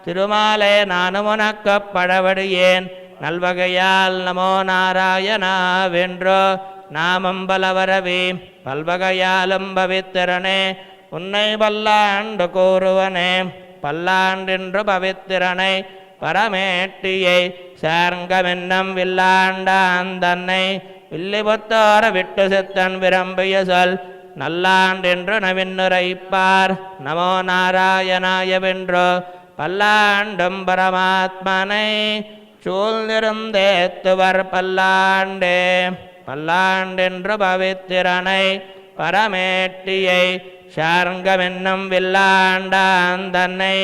திருமாலே நானும் உனக்கு படவடியேன் நல்வகையால் நமோ நாராயணாவென்றோ நாமம் பலவரவி பல்வகையாலும் பவித்திரனே உன்னை பல்லாண்டு கூறுவனே பல்லாண்டென்று பவித்திரனை பரமேட்டியை சார்ங்கமென்னம் வில்லாண்டான் தன்னை வில்லிபுத்தோர விட்டு சித்தன் விரும்பிய சொல் நல்லாண்டென்று நவின்னுரைப்பார் நமோ நாராயணாயவென்றோ பல்லாண்டும் பரமாத்மனை சூழ்ந்திருந்தேத்துவர் பல்லாண்டே பல்லாண்டென்று பவித்திரனை பரமேட்டியை சார்ங்கமென்னும் வில்லாண்டான் தன்னை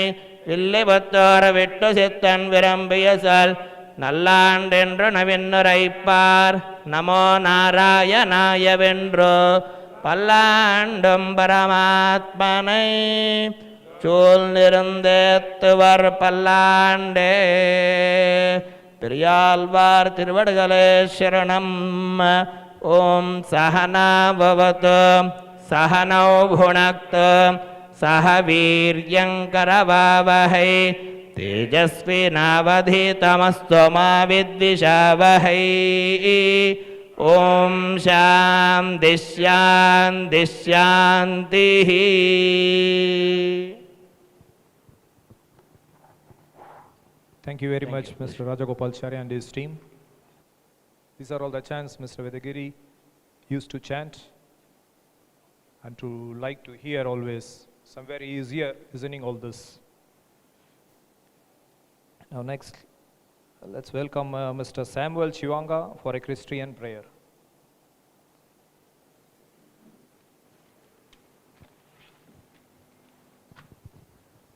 வில்லிபுத்தோர விட்டு சித்தன் விரும்பிய சொல் நல்லாண்டென்று நவின்னுரைப்பார் நமோ நாராயணாயவென்றோ பல்லாண்டும் பரமாத்மனை சூழ்ந்திருந்தேத்துவர் பல்லாண்டே. பெரியாழ்வார் திருவடிகளே சரணம். ஓம் சஹனா பவது சஹனௌ புனக்து சஹ வீர்யங்கரவாவஹை தேஜஸ்வினாவதீதமஸ்து மா வித்விஷாவஹை. ஓம் சாந்தி சாந்தி சாந்திः. Thank you very much, Mr. Rajagopalacharya and his team. These are all the chants Mr. Vedagiri used to chant and to like to hear always. Somewhere he is here listening all this. Now next, let's welcome Mr. Samuel Chivanga for a Christian prayer.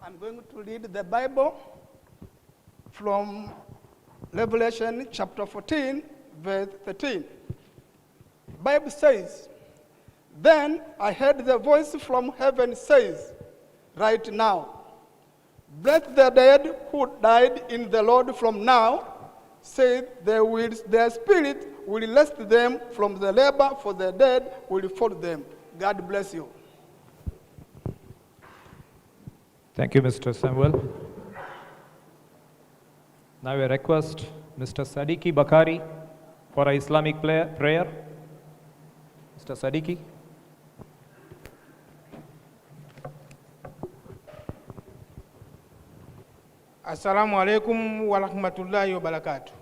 I'm going to read the Bible from Revelation chapter 14, verse 13. The Bible says, "Then I heard the voice from heaven says, right now, bless the dead who died in the Lord from now, say their spirit will rest them from the labor, for the dead will follow them." God bless you. Thank you, Mr. Samuel. Now I request Mr. Sadiki Bakari for an Islamic prayer. Mr. Sadiki. Assalamu alaikum wa rahmatullahi wa barakatuh.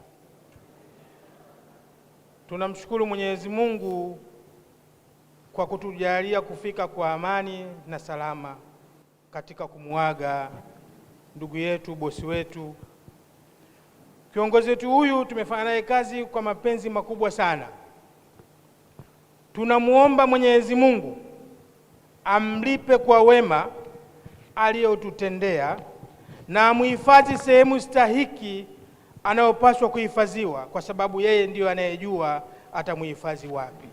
Tunamshukuru Mwenyezi Mungu kwa kutujalia kufika kwa amani na salama katika kumuaga ndugu yetu, bosi wetu, kiongozi wetu. Huyu tumefanya naye kazi kwa mapenzi makubwa sana. Tunamuomba Mwenyezi Mungu amlipe kwa wema aliyotutendea na muhifadhi sehemu stahiki anayopaswa kuhifadhiwa, kwa sababu yeye ndiyo anayejua atamuhifadhi wapi.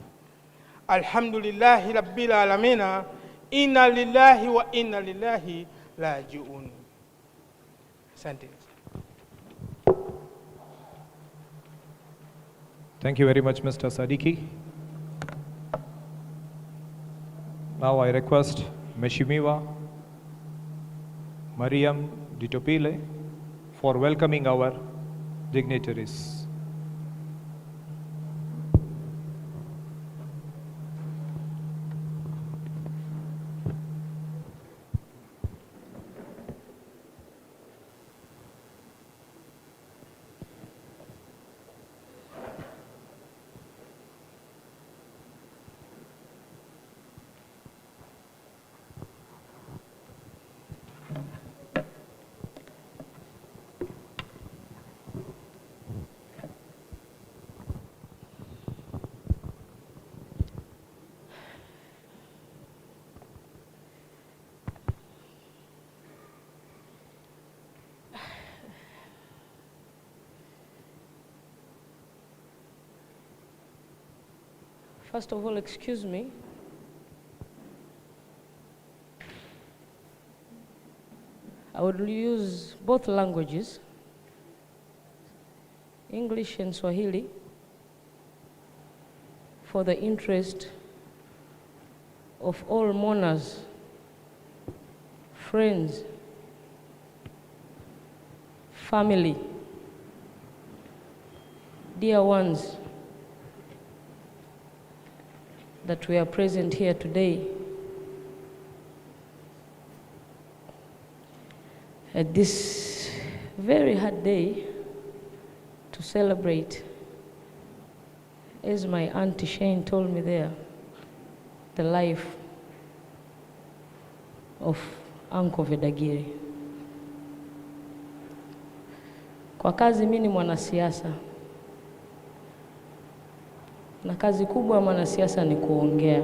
Alhamdulillahi rabbil alamina, inna lillahi wa inna lillahi rajiun. Asante. Thank you very much, Mr. Sadiki. Now I request Meshimiwa Mariam Ditopile for welcoming our dignitaries. First of all, excuse me. I would use both languages, English and Swahili, for the interest of all mourners, friends, family, dear ones that we are present here today at this very hard day to celebrate, as my Auntie Shane told me there, the life of Uncle Vedagiri. Kwa kazi mimi ni mwanasiasa, na kazi kubwa ya mwanasiasa ni kuongea,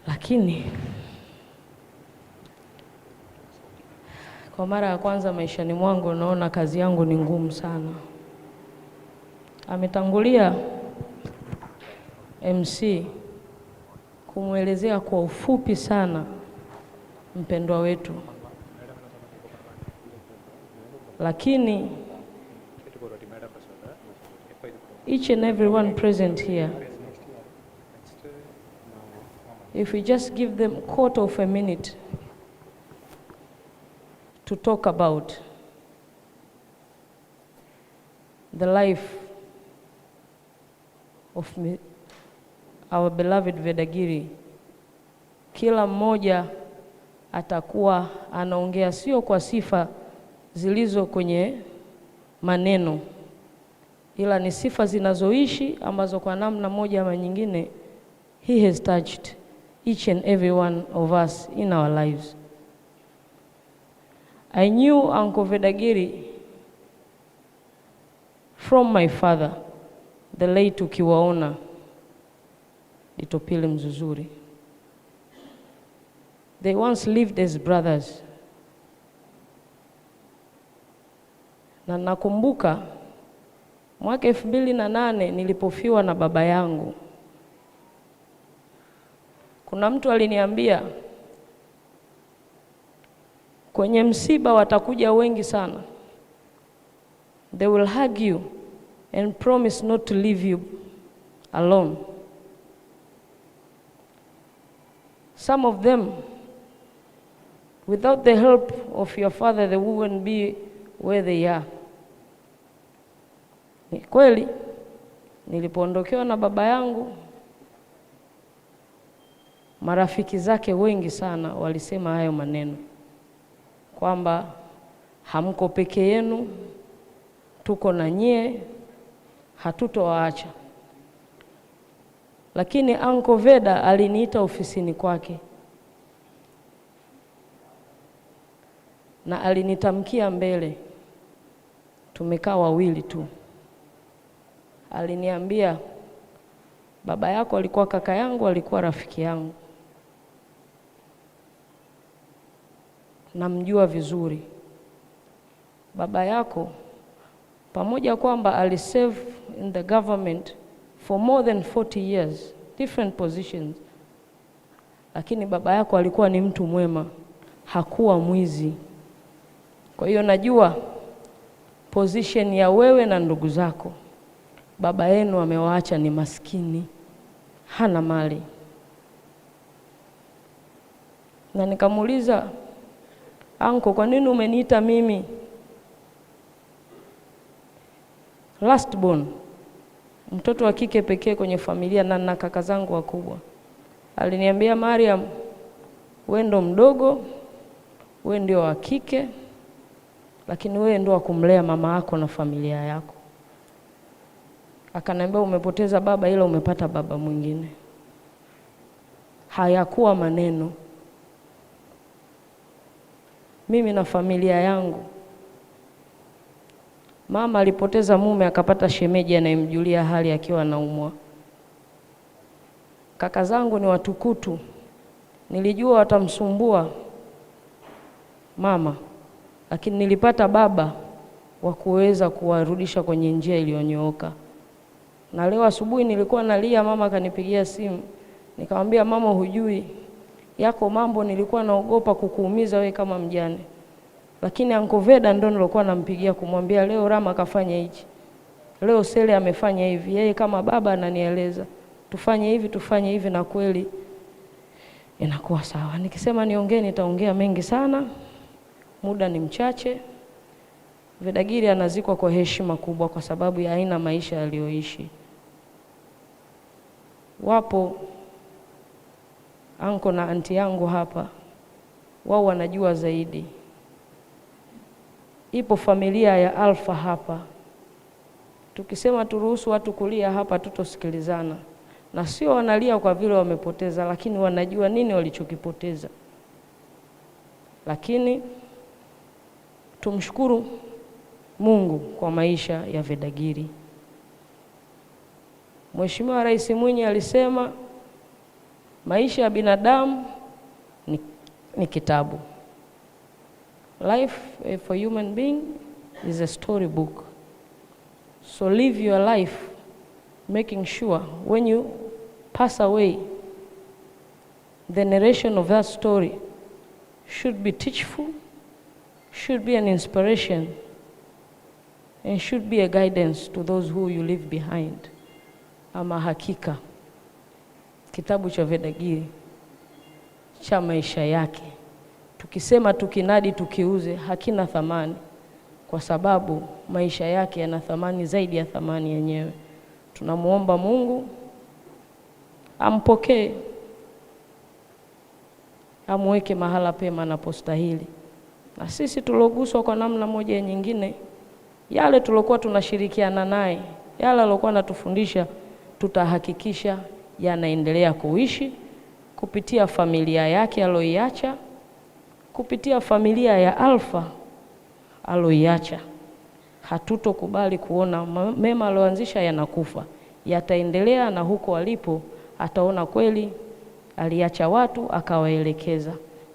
lakini kwa mara ya kwanza maishani mwangu naona kazi yangu ni ngumu sana. Ametangulia MC kumwelezea kwa ufupi sana mpendwa wetu, lakini each and everyone present here, if we just give them a quarter of a minute to talk about the life of our beloved Vedagiri, kila mmoja atakuwa anaongea sio kwa sifa zilizo kwenye maneno, ila ni sifa zinazoishi ambazo kwa namna moja ama nyingine he has touched each and every one of us in our lives. I knew Uncle Vedagiri from my father, the late Ukiwaona Ditopile Mzuzuri. They once lived as brothers. Na nakumbuka mwaka 2008 nilipofiwa na baba yangu, kuna mtu aliniambia kwenye msiba watakuja wengi sana. They will hug you and promise not to leave you alone. Some of them, without the help of your father, they wouldn't be where they are. Ni kweli, nilipoondokewa na baba yangu, marafiki zake wengi sana walisema hayo maneno, kwamba hamko peke yenu, tuko na nyie, hatutowaacha. Lakini Uncle Veda aliniita ofisini kwake na alinitamkia mbele, tumekaa wawili tu. Aliniambia, baba yako alikuwa kaka yangu, alikuwa rafiki yangu, namjua vizuri. Baba yako pamoja kwamba aliserve in the government for more than 40 years, different positions, lakini baba yako alikuwa ni mtu mwema, hakuwa mwizi. Kwa hiyo najua position ya wewe na ndugu zako. Baba yenu amewaacha ni maskini, hana mali. Na nikamuuliza, anko, kwa nini umeniita mimi last born, mtoto wa kike pekee kwenye familia na kaka zangu wakubwa? Aliniambia, Mariam, wewe ndo mdogo, wewe ndio wa kike, lakini wewe ndio wa kumlea mama yako na familia yako. Akaniambia, umepoteza baba ila umepata baba mwingine. Hayakuwa maneno. Mimi na familia yangu, mama alipoteza mume akapata shemeji anayemjulia hali akiwa anaumwa. Kaka zangu ni watukutu, nilijua watamsumbua mama, lakini nilipata baba wa kuweza kuwarudisha kwenye njia iliyonyooka. Na leo asubuhi nilikuwa nalia, mama akanipigia simu, nikamwambia, mama, hujui yako mambo nilikuwa naogopa kukuumiza wewe kama mjane, lakini Uncle Veda ndo nilikuwa nampigia kumwambia, leo Rama kafanya hichi, leo Sele amefanya hivi. Yeye kama baba ananieleza tufanye hivi, tufanye hivi, na kweli inakuwa sawa. Nikisema niongee nitaongea mengi sana, muda ni mchache. Vedagiri anazikwa kwa heshima kubwa kwa sababu ya aina maisha aliyoishi. Wapo anko na anti yangu hapa, wao wanajua zaidi. Ipo familia ya Alfa hapa. Tukisema turuhusu watu kulia hapa tutosikilizana. Na sio wanalia kwa vile wamepoteza, lakini wanajua nini walichokipoteza. Lakini tumshukuru Mungu kwa maisha ya Vedagiri. Mheshimiwa Rais Mwinyi alisema maisha ya binadamu ni kitabu. Life for human being is a storybook. So live your life making sure when you pass away, the narration of that story should be teachful, should be an inspiration, and should be a guidance to those who you leave behind. Ama hakika kitabu cha Vedagiri cha maisha yake, tukisema tukinadi tukiuze, hakina thamani, kwa sababu maisha yake yana thamani zaidi ya thamani yenyewe. Tunamuomba Mungu ampokee, amweke mahala pema anapostahili. Na sisi tuloguswa kwa namna moja ya nyingine, yale tulokuwa tunashirikiana naye, yale alokuwa anatufundisha, tutahakikisha yanaendelea kuishi kupitia familia yake aloiacha, kupitia familia ya Alfa aloiacha. Hatutokubali kuona mema aloanzisha yanakufa, yataendelea, na huko alipo ataona kweli aliacha watu akawaelekeza.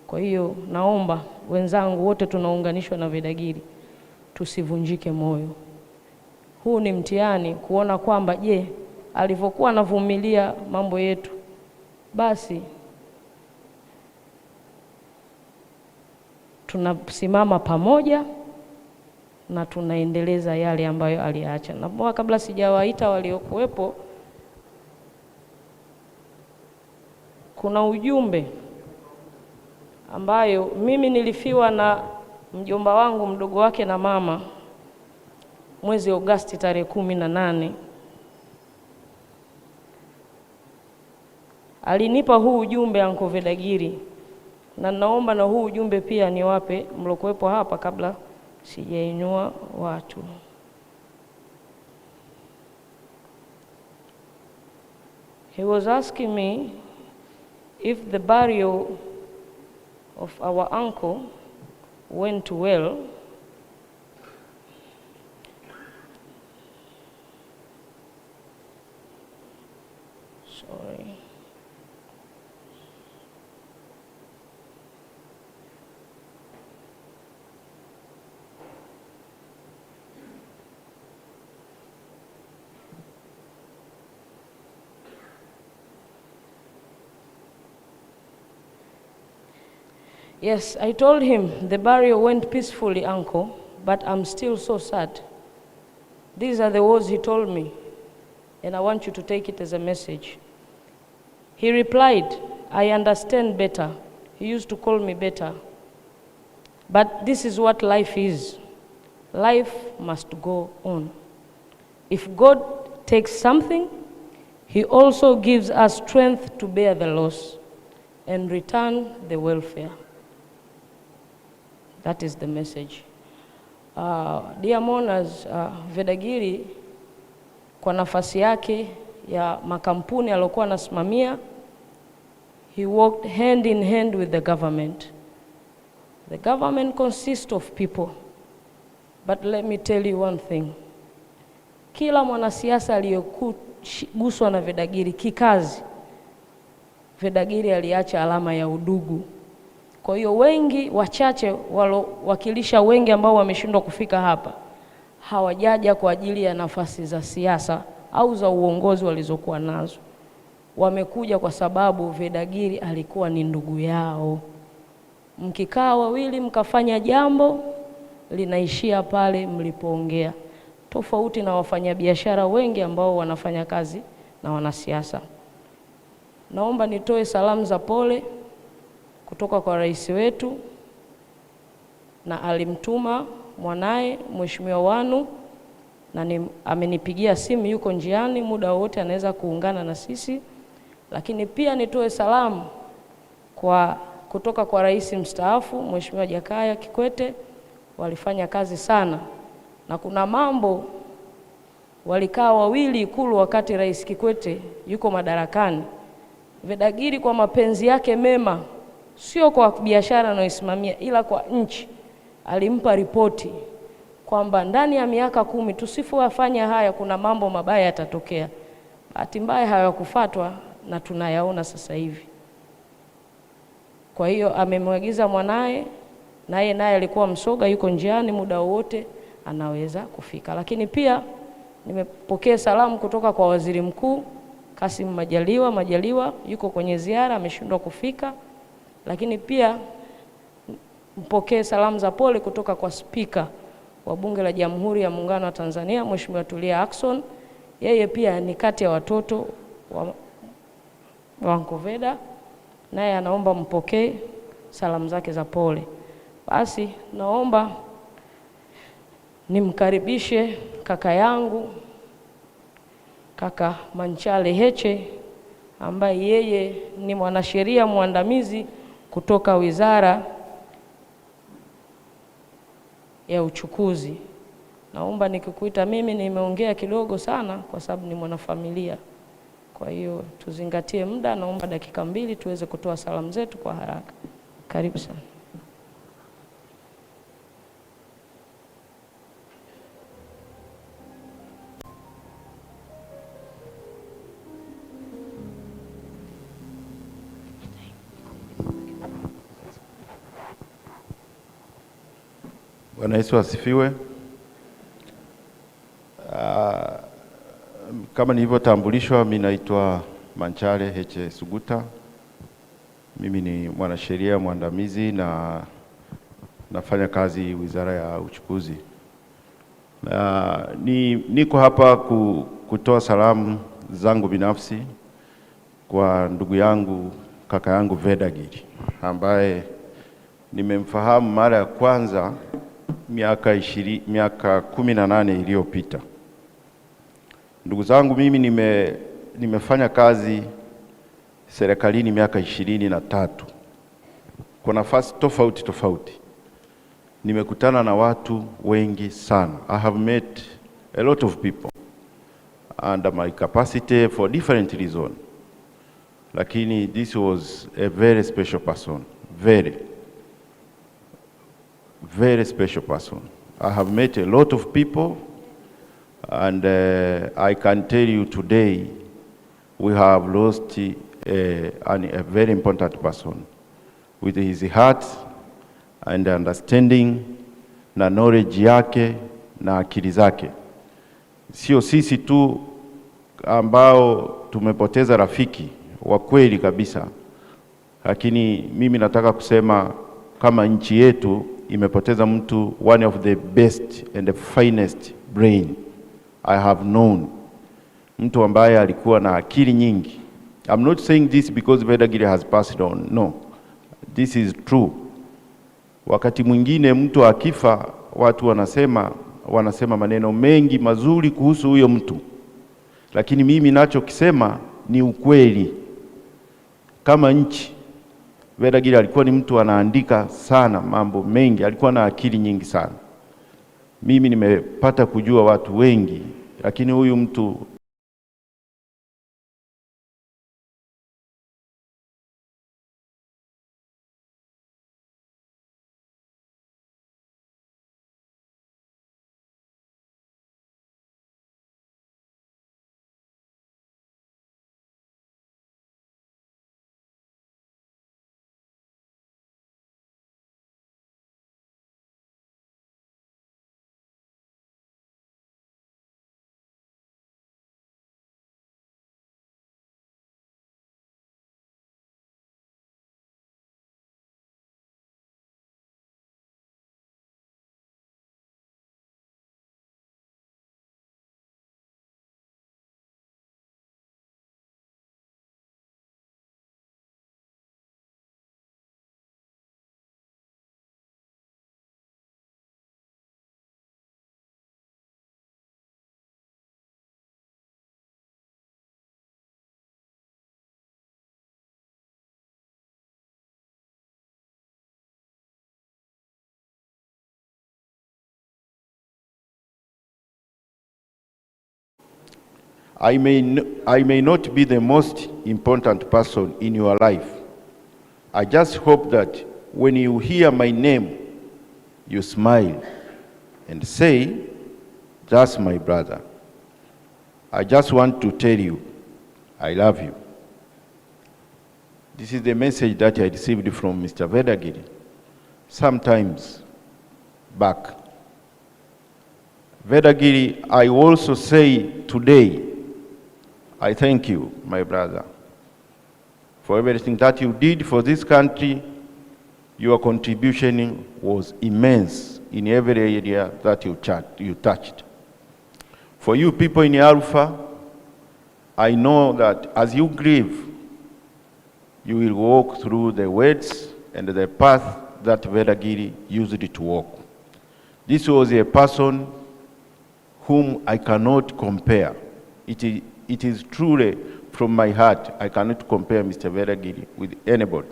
Kwa hiyo naomba wenzangu wote tunaunganishwa na Vedagiri, tusivunjike moyo. Huu ni mtihani kuona kwamba je, alivyokuwa anavumilia mambo yetu, basi tunasimama pamoja na tunaendeleza yale ambayo aliacha. Na kabla sijawaita waliokuwepo, kuna ujumbe ambayo mimi nilifiwa na mjomba wangu mdogo wake na mama mwezi Agosti tarehe 18. Alinipa huu ujumbe Uncle Vedagiri, na naomba na huu ujumbe pia niwape mlokuwepo hapa kabla sijainua watu. He was asking me if the burial of our uncle went well. Sorry. Yes, I told him the burial went peacefully, uncle, but I'm still so sad. These are the words he told me, and I want you to take it as a message. He replied, I understand better. He used to call me better. But this is what life is. Life must go on. If God takes something, He also gives us strength to bear the loss and return the welfare. That is the message. Dear mourners, Vedagiri kwa nafasi yake ya makampuni aliyokuwa anasimamia, he worked hand in hand with the government. The government consists of people. But let me tell you one thing. Kila mwanasiasa aliyeguswa na Vedagiri kikazi, Vedagiri aliacha alama ya udugu. Kwa hiyo wengi wachache walowakilisha wengi ambao wameshindwa kufika hapa hawajaja kwa ajili ya nafasi za siasa au za uongozi walizokuwa nazo. Wamekuja kwa sababu Vedagiri alikuwa ni ndugu yao. Mkikaa wawili mkafanya jambo, linaishia pale mlipoongea. Tofauti na wafanyabiashara wengi ambao wanafanya kazi na wanasiasa. Naomba nitoe salamu za pole kutoka kwa rais wetu, na alimtuma mwanae Mheshimiwa Wanu, na amenipigia simu, yuko njiani, muda wote anaweza kuungana na sisi. Lakini pia nitoe salamu kutoka kwa rais mstaafu Mheshimiwa Jakaya Kikwete. Walifanya kazi sana, na kuna mambo walikaa wawili Ikulu wakati rais Kikwete yuko madarakani. Vedagiri kwa mapenzi yake mema, sio kwa biashara anayoisimamia ila kwa nchi, alimpa ripoti kwamba ndani ya miaka 10 tusifanye haya, kuna mambo mabaya yatatokea. Bahati mbaya hayakufuatwa na tunayaona sasa hivi. Kwa hiyo amemwagiza mwanae, naye alikuwa Msoga, yuko njiani, muda wote anaweza kufika. Lakini pia nimepokea salamu kutoka kwa Waziri Mkuu Kassim Majaliwa yuko kwenye ziara, ameshindwa kufika. Lakini pia mpokee salamu za pole kutoka kwa Spika wa Bunge la Jamhuri ya Muungano wa Tanzania Mheshimiwa Tulia Ackson. Yeye pia ni kati ya watoto wa Uncle Veda, naye anaomba mpokee salamu zake za pole. Basi naomba nimkaribishe kaka yangu, kaka Manchale Heche, ambaye yeye ni mwanasheria mwandamizi kutoka Wizara ya Uchukuzi. Naomba nikikuita mimi nimeongea kidogo sana kwa sababu ni mwanafamilia. Kwa hiyo tuzingatie muda, naomba dakika 2 tuweze kutoa salamu zetu kwa haraka. Karibu sana. Bwana Yesu asifiwe. Kama nilivyotambulishwa, mimi naitwa Manchale Heche Suguta. Mimi ni mwanasheria mwandamizi na nafanya kazi Wizara ya Uchukuzi. Niko hapa kutoa salamu zangu binafsi kwa ndugu yangu, kaka yangu Vedagiri, ambaye nimemfahamu mara ya kwanza miaka 18 iliyopita. Ndugu zangu, mimi nimefanya kazi serikalini miaka 23 kwa nafasi tofauti. Nimekutana na watu wengi sana. I have met a lot of people under my capacity for different reasons. Lakini this was a very special person, very special person. I have met a lot of people, and I can tell you today we have lost a very important person with his heart and understanding na knowledge yake na akili zake. Sio sisi tu ambao tumepoteza rafiki wa kweli kabisa, lakini mimi nataka kusema kama nchi yetu imepoteza mtu, one of the best and the finest brain I have known. Mtu ambaye alikuwa na akili nyingi. I'm not saying this because Vedagiri has passed on. No. This is true. Wakati mwingine mtu akifa, watu wanasema maneno mengi mazuri kuhusu huyo mtu. Lakini mimi nachokisema ni ukweli. Kama nchi, Vedagiri alikuwa ni mtu anaandika sana mambo mengi, alikuwa na akili nyingi sana. Mimi nimepata kujua watu wengi, lakini huyu mtu I may not be the most important person in your life. I just hope that when you hear my name, you smile and say, that's my brother. I just want to tell you, I love you. This is the message that I received from Mr. Vedagiri sometimes back. Vedagiri, I also say today, I thank you, my brother, for everything that you did for this country. Your contribution was immense in every area that you touched. For you people in Alpha, I know that as you grieve, you will walk through the words and the path that Vedagiri used to walk. This was a person whom I cannot compare. It is truly from my heart, I cannot compare Mr. Vedagiri with anybody.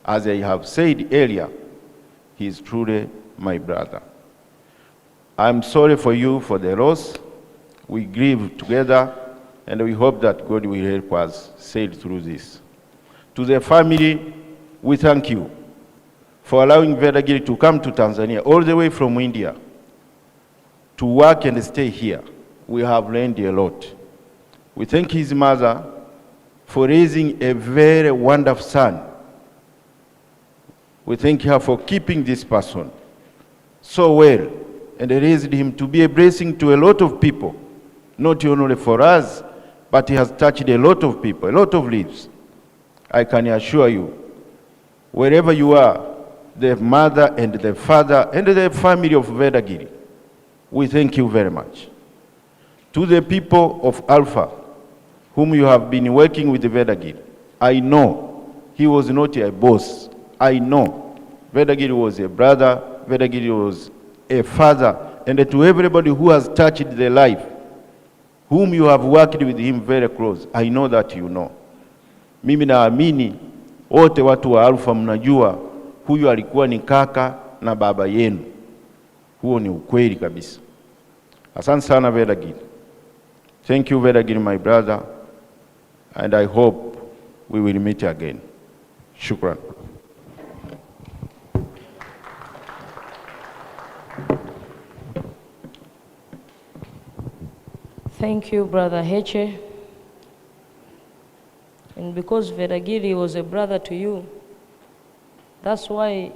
As I have said earlier, he is truly my brother. I'm sorry for you for the loss. We grieve together, and we hope that God will help us sail through this. To the family, we thank you for allowing Vedagiri to come to Tanzania, all the way from India, to work and stay here. We have learned a lot. We thank his mother for raising a very wonderful son. We thank her for keeping this person so well and raised him to be a blessing to a lot of people, not only for us, but he has touched a lot of people, a lot of lives. I can assure you, wherever you are, the mother and the father and the family of Vedagiri, we thank you very much. To the people of Alpha, whom you have been working with Vedagiri, I know he was not a boss. I know Vedagiri was a brother, Vedagiri was a father, and to everybody who has touched their life, whom you have worked with him very close, I know that you know. Mimi naamini wote watu wa Alpha mnajua huyu alikuwa ni kaka na baba yenu. Huo ni ukweli kabisa. Asante sana Vedagiri. Thank you Vedagiri, my brother, and I hope we will meet again. Shukran. Thank you, Brother Heche. And because Vedagiri was a brother to you, that's why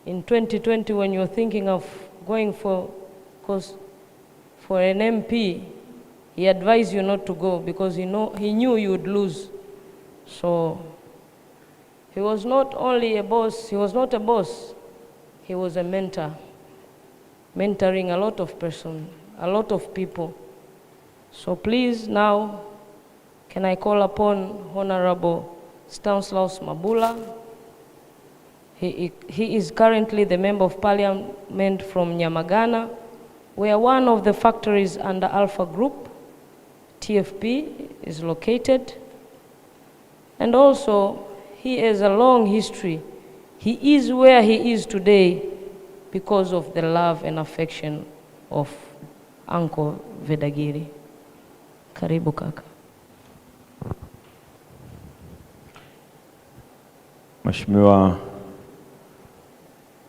in 2020 when you're thinking of going for an MP, he advised you not to go because he knew you would lose. So He was not only a boss, he was not a boss, he was a mentor, mentoring a lot of persons, a lot of people. So please now, can I call upon Honorable Stanislaus Mabula? He is currently the Member of Parliament from Nyamagana, where one of the factories under Alpha Group, TFP, is located. And also, he has a long history. He is where he is today because of the love and affection of Uncle Vedagiri. Karibu kaka. Mheshimiwa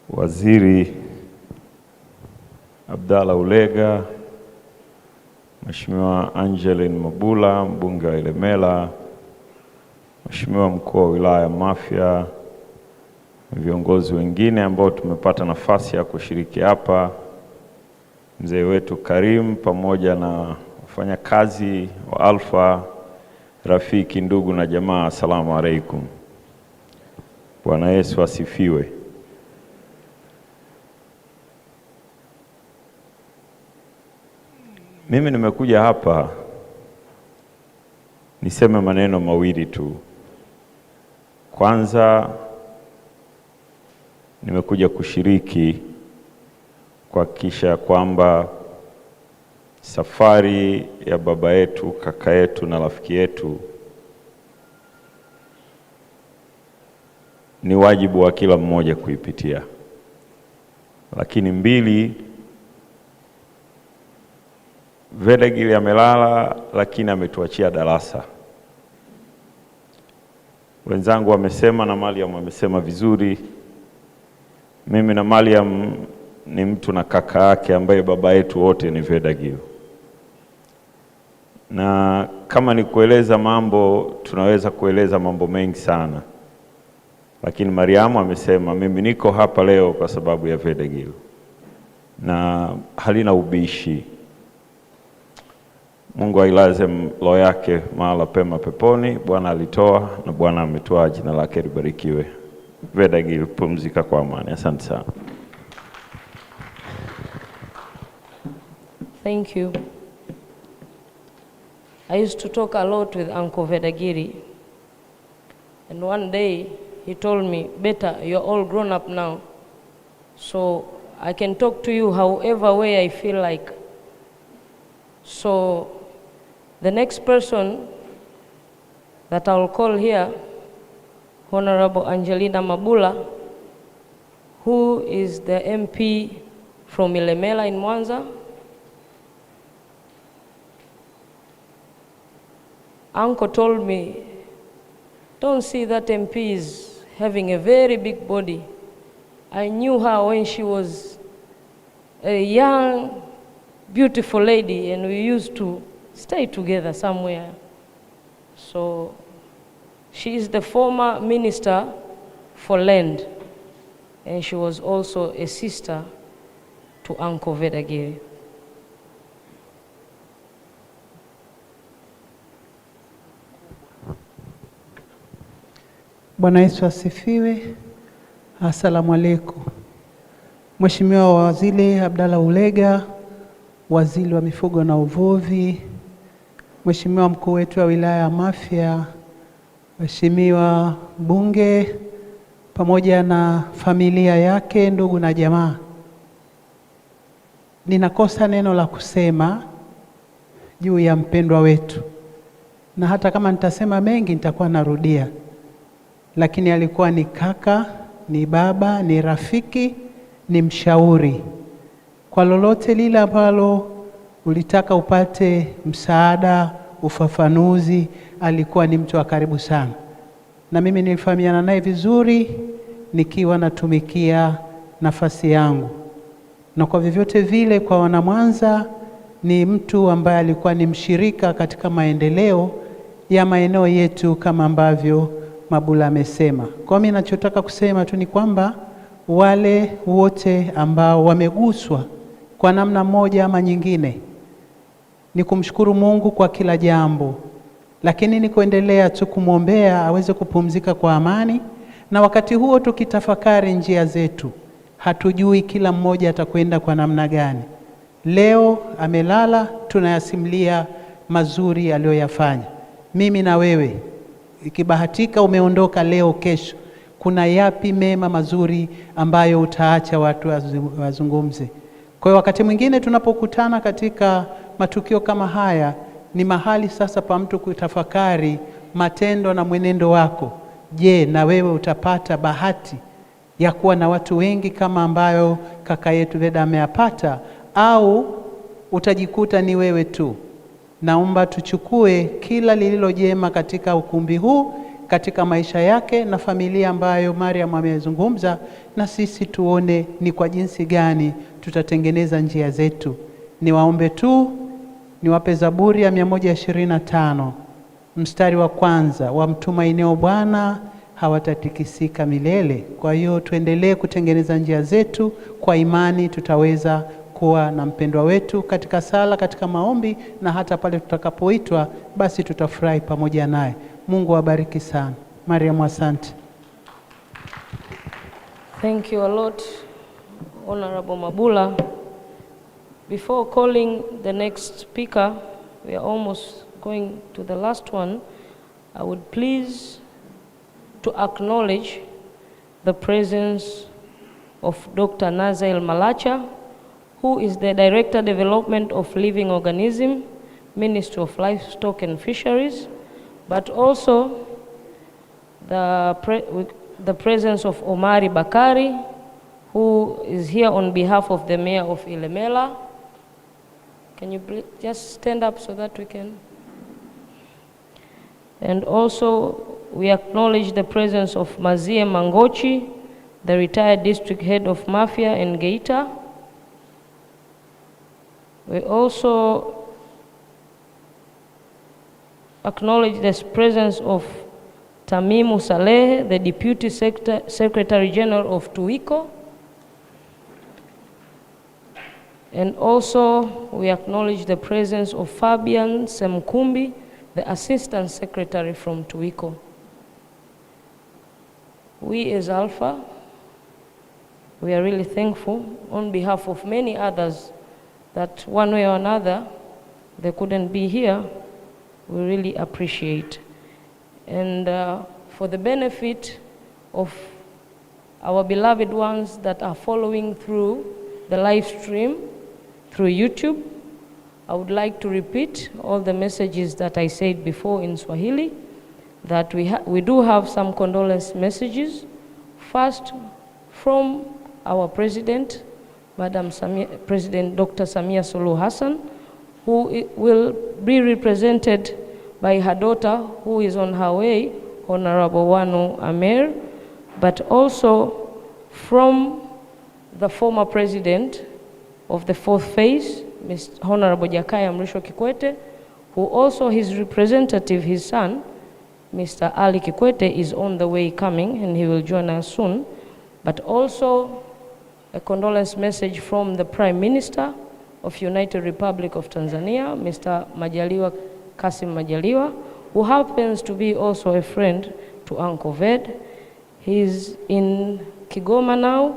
Waziri Abdalla Ulega, Mheshimiwa Angeline Mabula, mbunge wa Ilemela, Mheshimiwa mkuu wa wilaya Mafia, viongozi wengine ambao tumepata nafasi ya kushiriki hapa, mzee wetu Karim pamoja na wafanyakazi wa Alpha, rafiki, ndugu na jamaa, asalamu alaikum. Bwana Yesu asifiwe. Mimi nimekuja hapa niseme maneno mawili tu. Kwanza, nimekuja kushiriki kuhakikisha kwamba safari ya baba yetu, kaka yetu na rafiki yetu ni wajibu wa kila mmoja kuipitia. Lakini mbili, Vedagiri amelala lakini ametuachia darasa. Wenzangu wamesema na Mariam wamesema vizuri. Mimi na Mariam ni mtu na kaka yake ambaye baba yetu wote ni Vedagiri. Na kama ni kueleza mambo, tunaweza kueleza mambo mengi sana. Lakini Mariam amesema mimi niko hapa leo kwa sababu ya Vedagiri. Na halina ubishi. Mungu ailaze roho yake mahala pema peponi. Bwana alitoa na Bwana ametoa, jina lake libarikiwe. Vedagiri, pumzika kwa amani. Asante sana. Thank you. I used to talk a lot with Uncle Vedagiri. And one day he told me, "Beta, you're all grown up now. So I can talk to you however way I feel like." So the next person that I will call here, Honorable Angelina Mabula, who is the MP from Ilemela in Mwanza. Uncle told me, don't see that MP is having a very big body. I knew her when she was a young, beautiful lady, and we used to stay together somewhere. So she is the former minister for land, and she was also a sister to Uncle Vedagiri. Bwana Yesu asifiwe. Asalamu alaykum. Mheshimiwa Waziri Abdalla Ulega, Waziri wa Mifugo na Uvuvi, Mheshimiwa mkuu wetu wa wilaya ya Mafia, Mheshimiwa Bunge pamoja na familia yake, ndugu na jamaa. Ninakosa neno la kusema juu ya mpendwa wetu. Na hata kama nitasema mengi nitakuwa narudia. Lakini alikuwa ni kaka, ni baba, ni rafiki, ni mshauri. Kwa lolote lile ambalo ulitaka upate msaada, ufafanuzi, alikuwa ni mtu wa karibu sana. Na mimi nilifahamiana naye vizuri nikiwa natumikia nafasi yangu. Na kwa vyovyote vile kwa wana Mwanza ni mtu ambaye alikuwa ni mshirika katika maendeleo ya maeneo yetu kama ambavyo Mabula amesema. Kwa mimi ninachotaka kusema tu ni kwamba wale wote ambao wameguswa kwa namna moja ama nyingine, ni kumshukuru Mungu kwa kila jambo, lakini ni kuendelea tu kumwombea aweze kupumzika kwa amani, na wakati huo tukitafakari njia zetu, hatujui kila mmoja atakwenda kwa namna gani. Leo amelala, tunayasimulia mazuri aliyoyafanya. Mimi na wewe, ikibahatika umeondoka leo, kesho, kuna yapi mema mazuri ambayo utaacha watu wazungumze? Kwa hiyo wakati mwingine tunapokutana katika matukio kama haya, ni mahali sasa pa mtu kutafakari matendo na mwenendo wako. Je, na wewe utapata bahati ya kuwa na watu wengi kama ambayo kaka yetu Veda ameyapata, au utajikuta ni wewe tu? Naomba tuchukue kila lililo jema katika ukumbi huu, katika maisha yake na familia ambayo Mariam amezungumza, na sisi tuone ni kwa jinsi gani tutatengeneza njia zetu. Niwaombe tu, niwape Zaburi ya 125 mstari wa 1, wamtumainio Bwana hawatatikisika milele. Kwa hiyo tuendelee kutengeneza njia zetu kwa imani, tutaweza kuwa na mpendwa wetu katika sala, katika maombi, na hata pale tutakapoitwa basi tutafurahi pamoja naye. Mungu awabariki sana. Mariam, asante. Thank you a lot, Honorable Mabula. Before calling the next speaker, we are almost going to the last one. I would please to acknowledge the presence of Dr. Nazael Malacha, who is the Director Development of Living Organism, Ministry of Livestock and Fisheries, but also the presence of Omari Bakari, who is here on behalf of the Mayor of Ilemela. Can you just stand up so that we can? And also we acknowledge the presence of Mazie Mangochi, the retired district head of Mafia in Geita. We also acknowledge the presence of Tamimu Saleh, the Deputy Secretary General of TUICO. And also we acknowledge the presence of Fabian Semkumbi, the Assistant Secretary from TUICO. We as Alpha, we are really thankful on behalf of many others that one way or another they couldn't be here. We really appreciate. And for the benefit of our beloved ones that are following through the live stream through YouTube, I would like to repeat all the messages that I said before in Swahili, that we do have some condolence messages. First, from our President, President Dr. Samia Suluhu Hassan, who will be represented by her daughter, who is on her way, Honorable Wanu Amer, but also from the former President of the fourth phase, Honorable Jakaya Mrisho Kikwete, who also his representative, his son, Mr. Ali Kikwete, is on the way coming, and he will join us soon. But also a condolence message from the Prime Minister of United Republic of Tanzania, Mr. Majaliwa Kassim Majaliwa, who happens to be also a friend to Uncle Ved. He's in Kigoma now,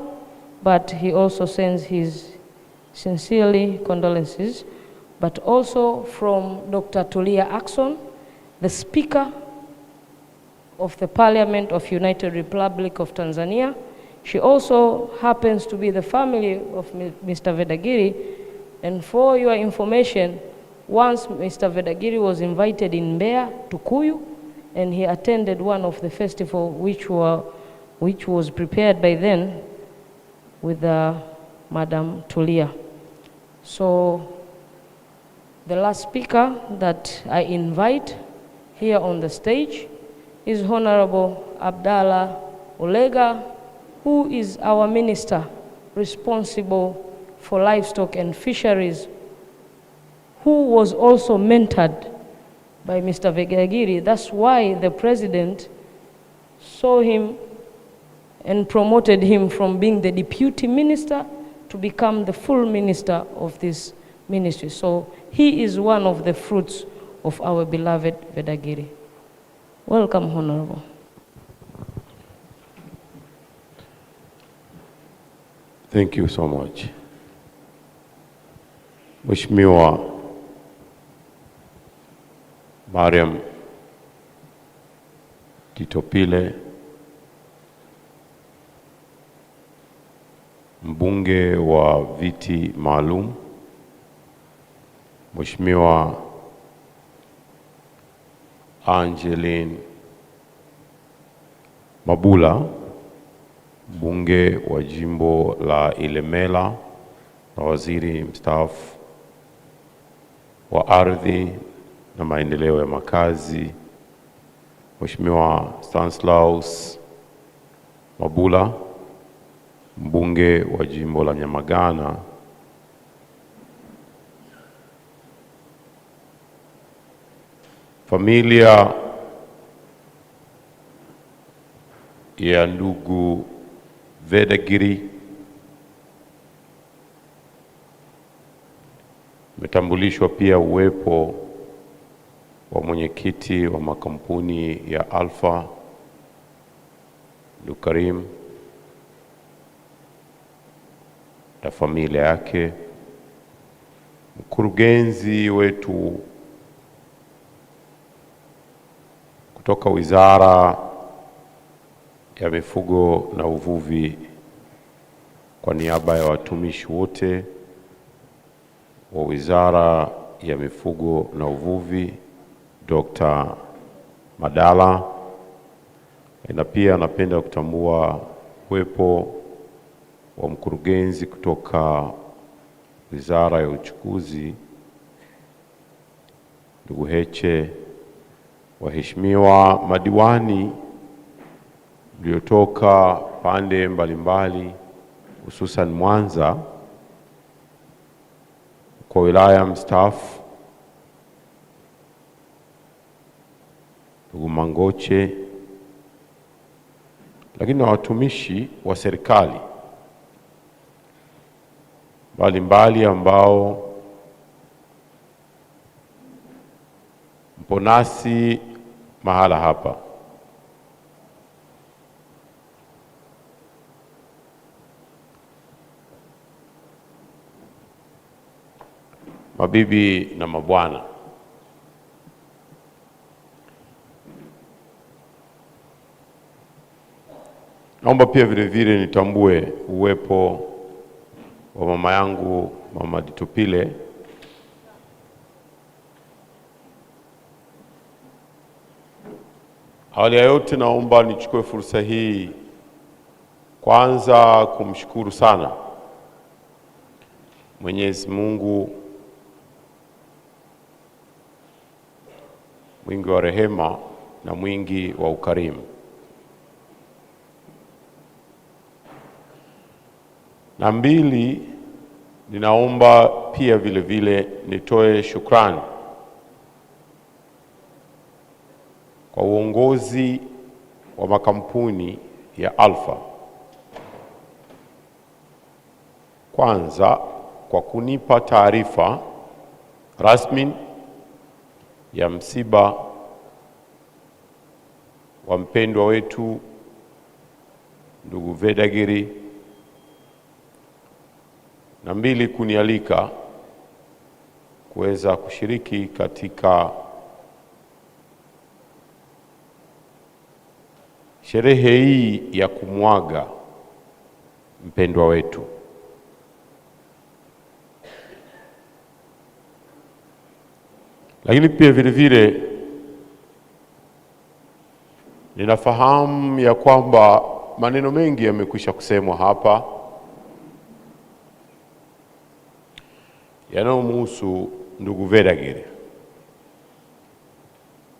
but he also sends his sincerely condolences. But also from Dr. Tulia Ackson, the Speaker of the Parliament of United Republic of Tanzania. She also happens to be the family of Mr. Vedagiri. And for your information, once Mr. Vedagiri was invited in Mbeya to Kuyu, and he attended one of the festival which was prepared by then with Madam Tulia. So the last speaker that I invite here on the stage is Honorable Abdallah Olega, who is our minister responsible for livestock and fisheries, who was also mentored by Mr. Vedagiri. That's why the president saw him and promoted him from being the deputy minister to become the full minister of this ministry. So he is one of the fruits of our beloved Vedagiri. Welcome, Honorable. Thank you so much. Mheshimiwa Mariam Kitopile, mbunge wa viti maalum, Mheshimiwa Angeline Mabula, mbunge wa jimbo la Ilemela na waziri mstaafu wa ardhi na maendeleo ya makazi, Mheshimiwa Stanislaus Mabula, mbunge wa jimbo la Nyamagana, familia ya ndugu Vedagiri, umetambulishwa pia uwepo wa mwenyekiti wa makampuni ya Alpha ndugu Karim na familia yake, mkurugenzi wetu kutoka Wizara ya Mifugo na Uvuvi, kwa niaba ya watumishi wote wa Wizara ya Mifugo na Uvuvi, Dr. Madala, na pia napenda kutambua uwepo wa mkurugenzi kutoka Wizara ya Uchukuzi, ndugu Heche, waheshimiwa madiwani mliotoka pande mbalimbali, hususan Mwanza, kwa wilaya mstaafu ndugu Mangoche, lakini na watumishi wa serikali mbalimbali ambao mpo nasi mahala hapa. Mabibi na mabwana, naomba pia vile vile nitambue uwepo wa mama yangu Mama Ditopile, awali ya yote naomba nichukue fursa hii kwanza kumshukuru sana Mwenyezi Mungu mwingi wa rehema na mwingi wa ukarimu, na mbili, ninaomba pia vile vile nitoe shukrani kwa uongozi wa makampuni ya Alpha, kwanza kwa kunipa taarifa rasmi ya msiba wa mpendwa wetu ndugu Vedagiri, na mbili, kunialika kuweza kushiriki katika sherehe hii ya kumwaga mpendwa wetu. Lakini pia vile vile ninafahamu ya kwamba maneno mengi yamekwisha kusemwa hapa yanayomhusu ndugu Vedagiri.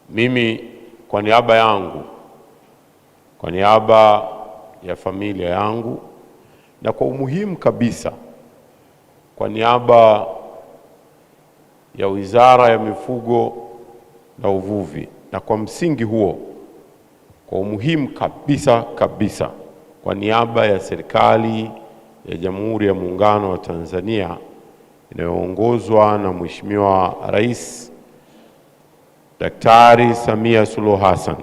Mimi kwa niaba yangu, kwa niaba ya familia yangu, na kwa umuhimu kabisa kwa niaba ya Wizara ya Mifugo na Uvuvi, na kwa msingi huo, kwa umuhimu kabisa kwa niaba ya serikali ya Jamhuri ya Muungano wa Tanzania inayoongozwa na Mheshimiwa Rais Daktari Samia Suluhu Hassan,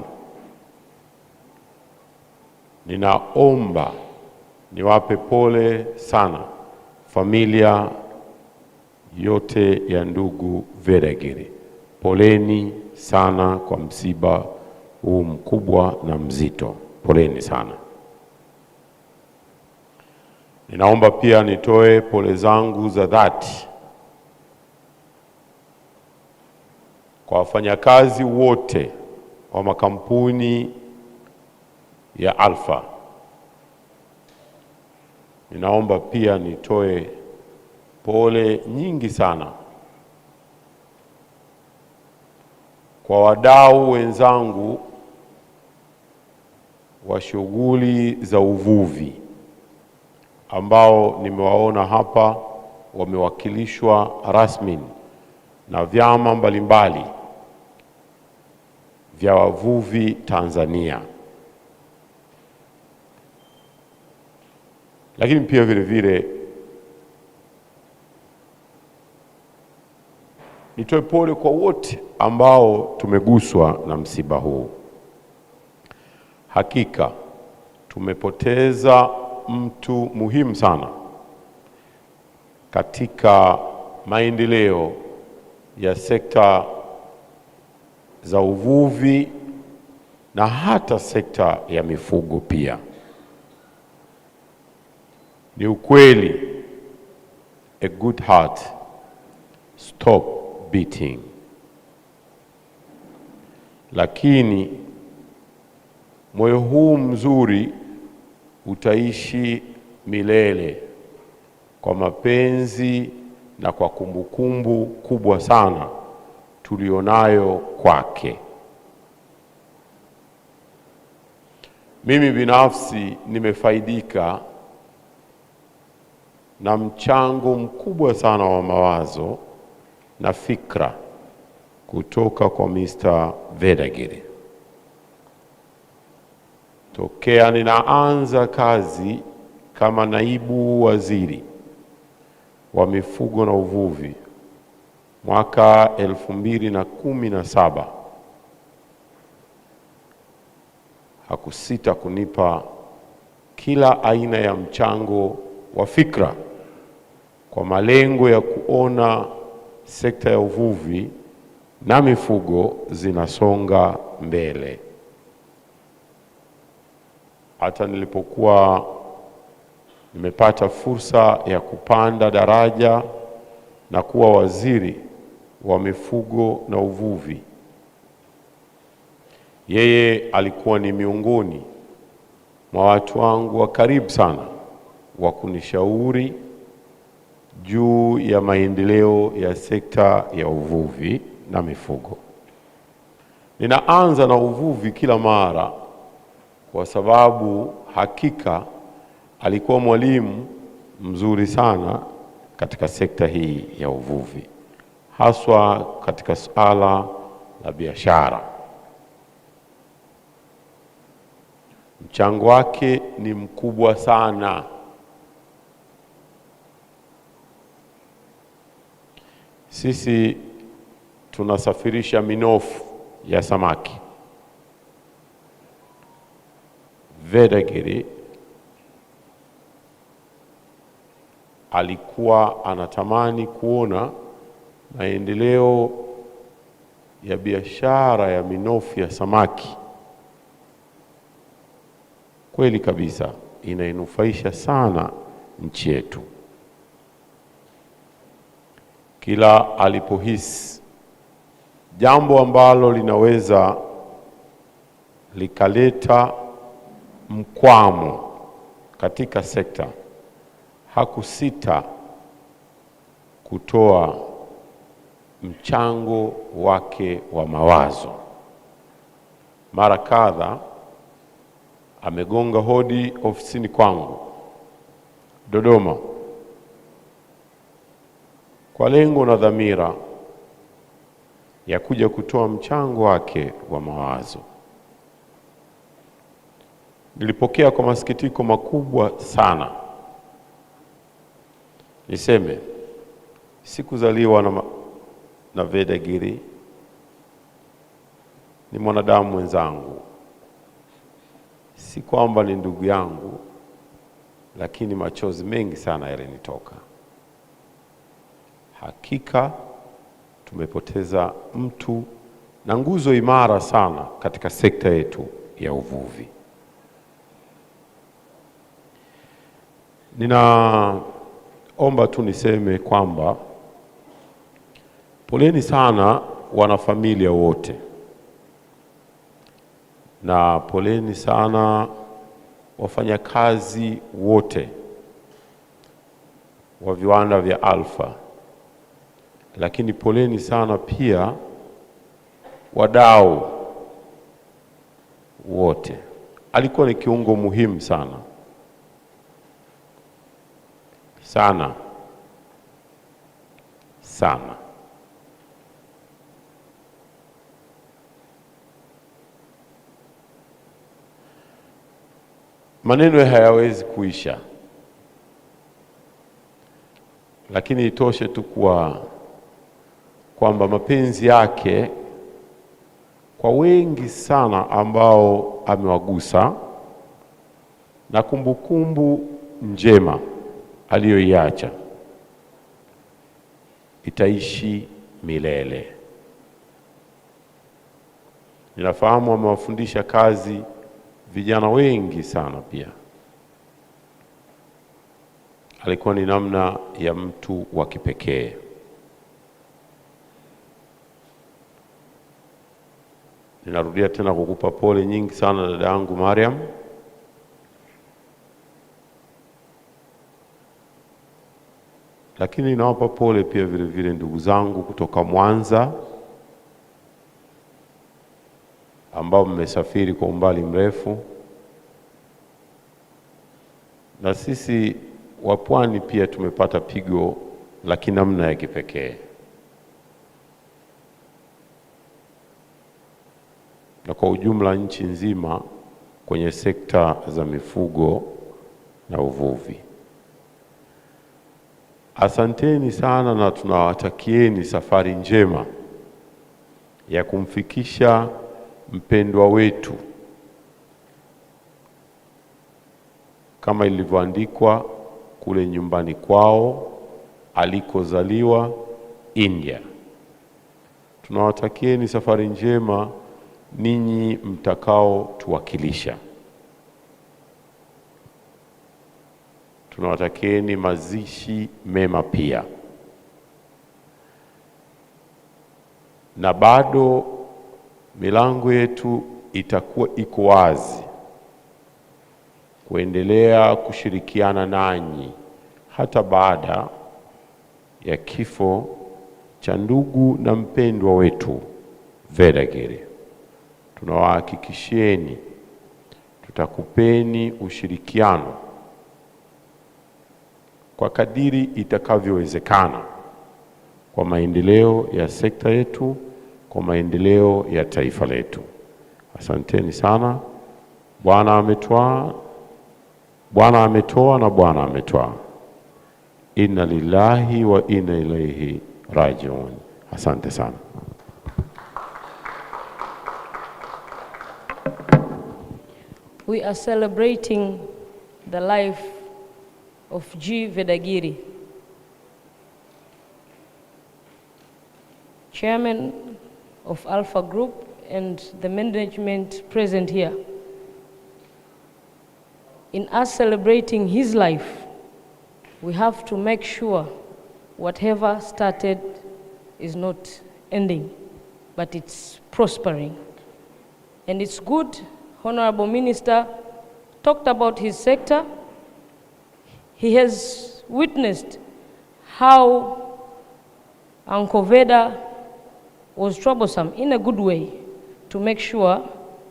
ninaomba niwape pole sana familia yote ya ndugu Vedagiri. Poleni sana kwa msiba huu mkubwa na mzito. Poleni sana. Ninaomba pia nitoe pole zangu za dhati kwa wafanyakazi wote wa makampuni ya Alpha. Ninaomba pia nitoe pole nyingi sana kwa wadau wenzangu wa shughuli za uvuvi ambao nimewaona hapa wamewakilishwa rasmi na vyama mbalimbali vya wavuvi Tanzania. Lakini pia vile vile nitoe pole kwa wote ambao tumeguswa na msiba huu. Hakika tumepoteza mtu muhimu sana katika maendeleo ya sekta za uvuvi na hata sekta ya mifugo pia. Ni ukweli, a good heart stop beating. Lakini moyo huu mzuri utaishi milele kwa mapenzi na kwa kumbukumbu kubwa sana tulionayo kwake. Mimi binafsi nimefaidika na mchango mkubwa sana wa mawazo na fikra kutoka kwa Mr Vedagiri. Tokea ninaanza kazi kama naibu waziri wa mifugo na uvuvi mwaka 2017, hakusita kunipa kila aina ya mchango wa fikra kwa malengo ya kuona sekta ya uvuvi na mifugo zinasonga mbele. Hata nilipokuwa nimepata fursa ya kupanda daraja na kuwa waziri wa mifugo na uvuvi, yeye alikuwa ni miongoni mwa watu wangu wa karibu sana wa kunishauri juu ya maendeleo ya sekta ya uvuvi na mifugo. Ninaanza na uvuvi kila mara kwa sababu hakika alikuwa mwalimu mzuri sana katika sekta hii ya uvuvi, haswa katika suala la biashara. Mchango wake ni mkubwa sana. Sisi tunasafirisha minofu ya samaki. Vedagiri alikuwa anatamani kuona maendeleo ya biashara ya minofu ya samaki. Kweli kabisa inainufaisha sana nchi yetu. Kila alipohisi jambo ambalo linaweza likaleta mkwamo katika sekta, hakusita kutoa mchango wake wa mawazo. Mara kadha amegonga hodi ofisini kwangu Dodoma kwa lengo na dhamira ya kuja kutoa mchango wake wa mawazo. Nilipokea kwa masikitiko makubwa sana. Niseme sikuzaliwa na Vedagiri, ni mwanadamu mwenzangu. Si kwamba ni ndugu yangu, lakini machozi mengi sana yalinitoka. Hakika tumepoteza mtu na nguzo imara sana katika sekta yetu ya uvuvi. Ninaomba tu niseme kwamba poleni sana wanafamilia wote, na poleni sana wafanyakazi wote wa viwanda vya Alpha, lakini poleni sana pia wadau wote. Alikuwa ni kiungo muhimu sana sana sana. Maneno hayawezi kuisha, lakini itoshe tu kwamba mapenzi yake kwa wengi sana ambao amewagusa na kumbukumbu njema aliyoiacha itaishi milele. Ninafahamu amewafundisha kazi vijana wengi sana pia. Alikuwa ni namna ya mtu wa kipekee. Ninarudia tena kukupa pole nyingi sana dada yangu Mariam. Lakini ninawapa pole pia vile vile ndugu zangu kutoka Mwanza ambao mmesafiri kwa umbali mrefu, na sisi wa Pwani pia tumepata pigo la kinamna ya kipekee. Na kwa ujumla nchi nzima kwenye sekta za mifugo na uvuvi. Asanteni sana na tunawatakieni safari njema ya kumfikisha mpendwa wetu kama ilivyoandikwa kule nyumbani kwao alikozaliwa India. Tunawatakieni safari njema ninyi mtakao tuwakilisha. Tunawatakieni mazishi mema pia. Na bado milango yetu itakuwa iko wazi kuendelea kushirikiana nanyi hata baada ya kifo cha ndugu na mpendwa wetu Vedagiri. Tunawahakikishieni tutakupeni ushirikiano kwa kadiri itakavyowezekana kwa maendeleo ya sekta yetu, kwa maendeleo ya taifa letu. Asanteni sana. Bwana ametoa na Bwana ametoa. Inna lillahi wa inna ilaihi rajiun. Asante sana. We are celebrating the life of G. Vedagiri, Chairman of Alpha Group and the management present here. In us celebrating his life, we have to make sure whatever started is not ending, but it's prospering. And it's good, Honorable Minister talked about his sector. He has witnessed how Uncle Veda was troublesome in a good way to make sure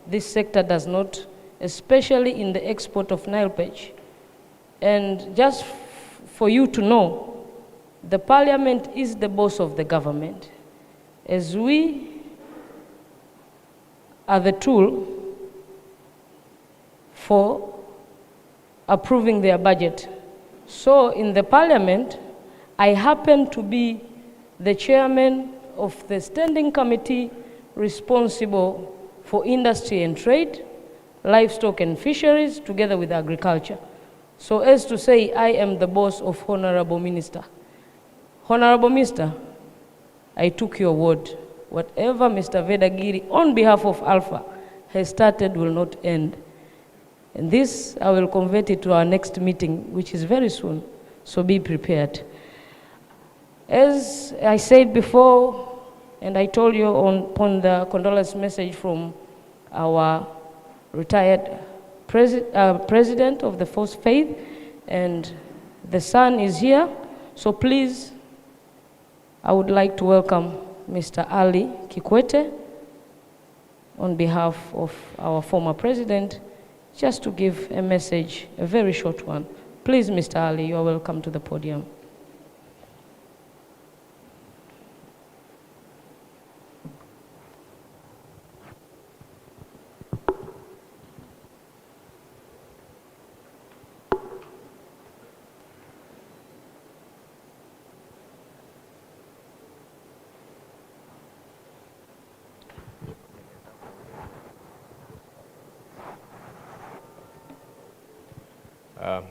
this sector does not, especially in the export of Nile perch. And just for you to know, the Parliament is the boss of the government. As we are the tool for approving their budget. So in the Parliament, I happen to be the chairman of the standing committee responsible for industry and trade, livestock and fisheries, together with agriculture. So as to say, I am the boss of Honorable Minister. Honorable Minister, I took your word. Whatever Mr. Vedagiri, on behalf of Alpha, has started will not end. And this, I will convert it to our next meeting, which is very soon. So be prepared. As I said before, and I told you upon the condolence message from our retired president of the First Faith, and the son is here. So please, I would like to welcome Mr. Ali Kikwete on behalf of our former president, just to give a message, a very short one. Please, Mr. Ali, you are welcome to the podium.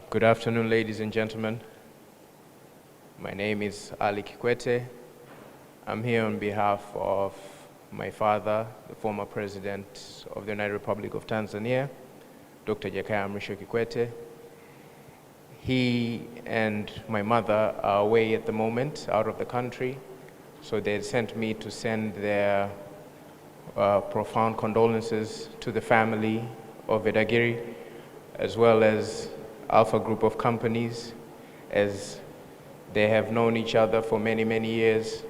Good afternoon, ladies and gentlemen. My name is Ali Kikwete. I'm here on behalf of my father, the former president of the United Republic of Tanzania, Dr. Jakaya Mrisho Kikwete. He and my mother are away at the moment, out of the country, so they sent me to send their profound condolences to the family of Vedagiri, as well as Alpha Group of companies, as they have known each other for many, many years.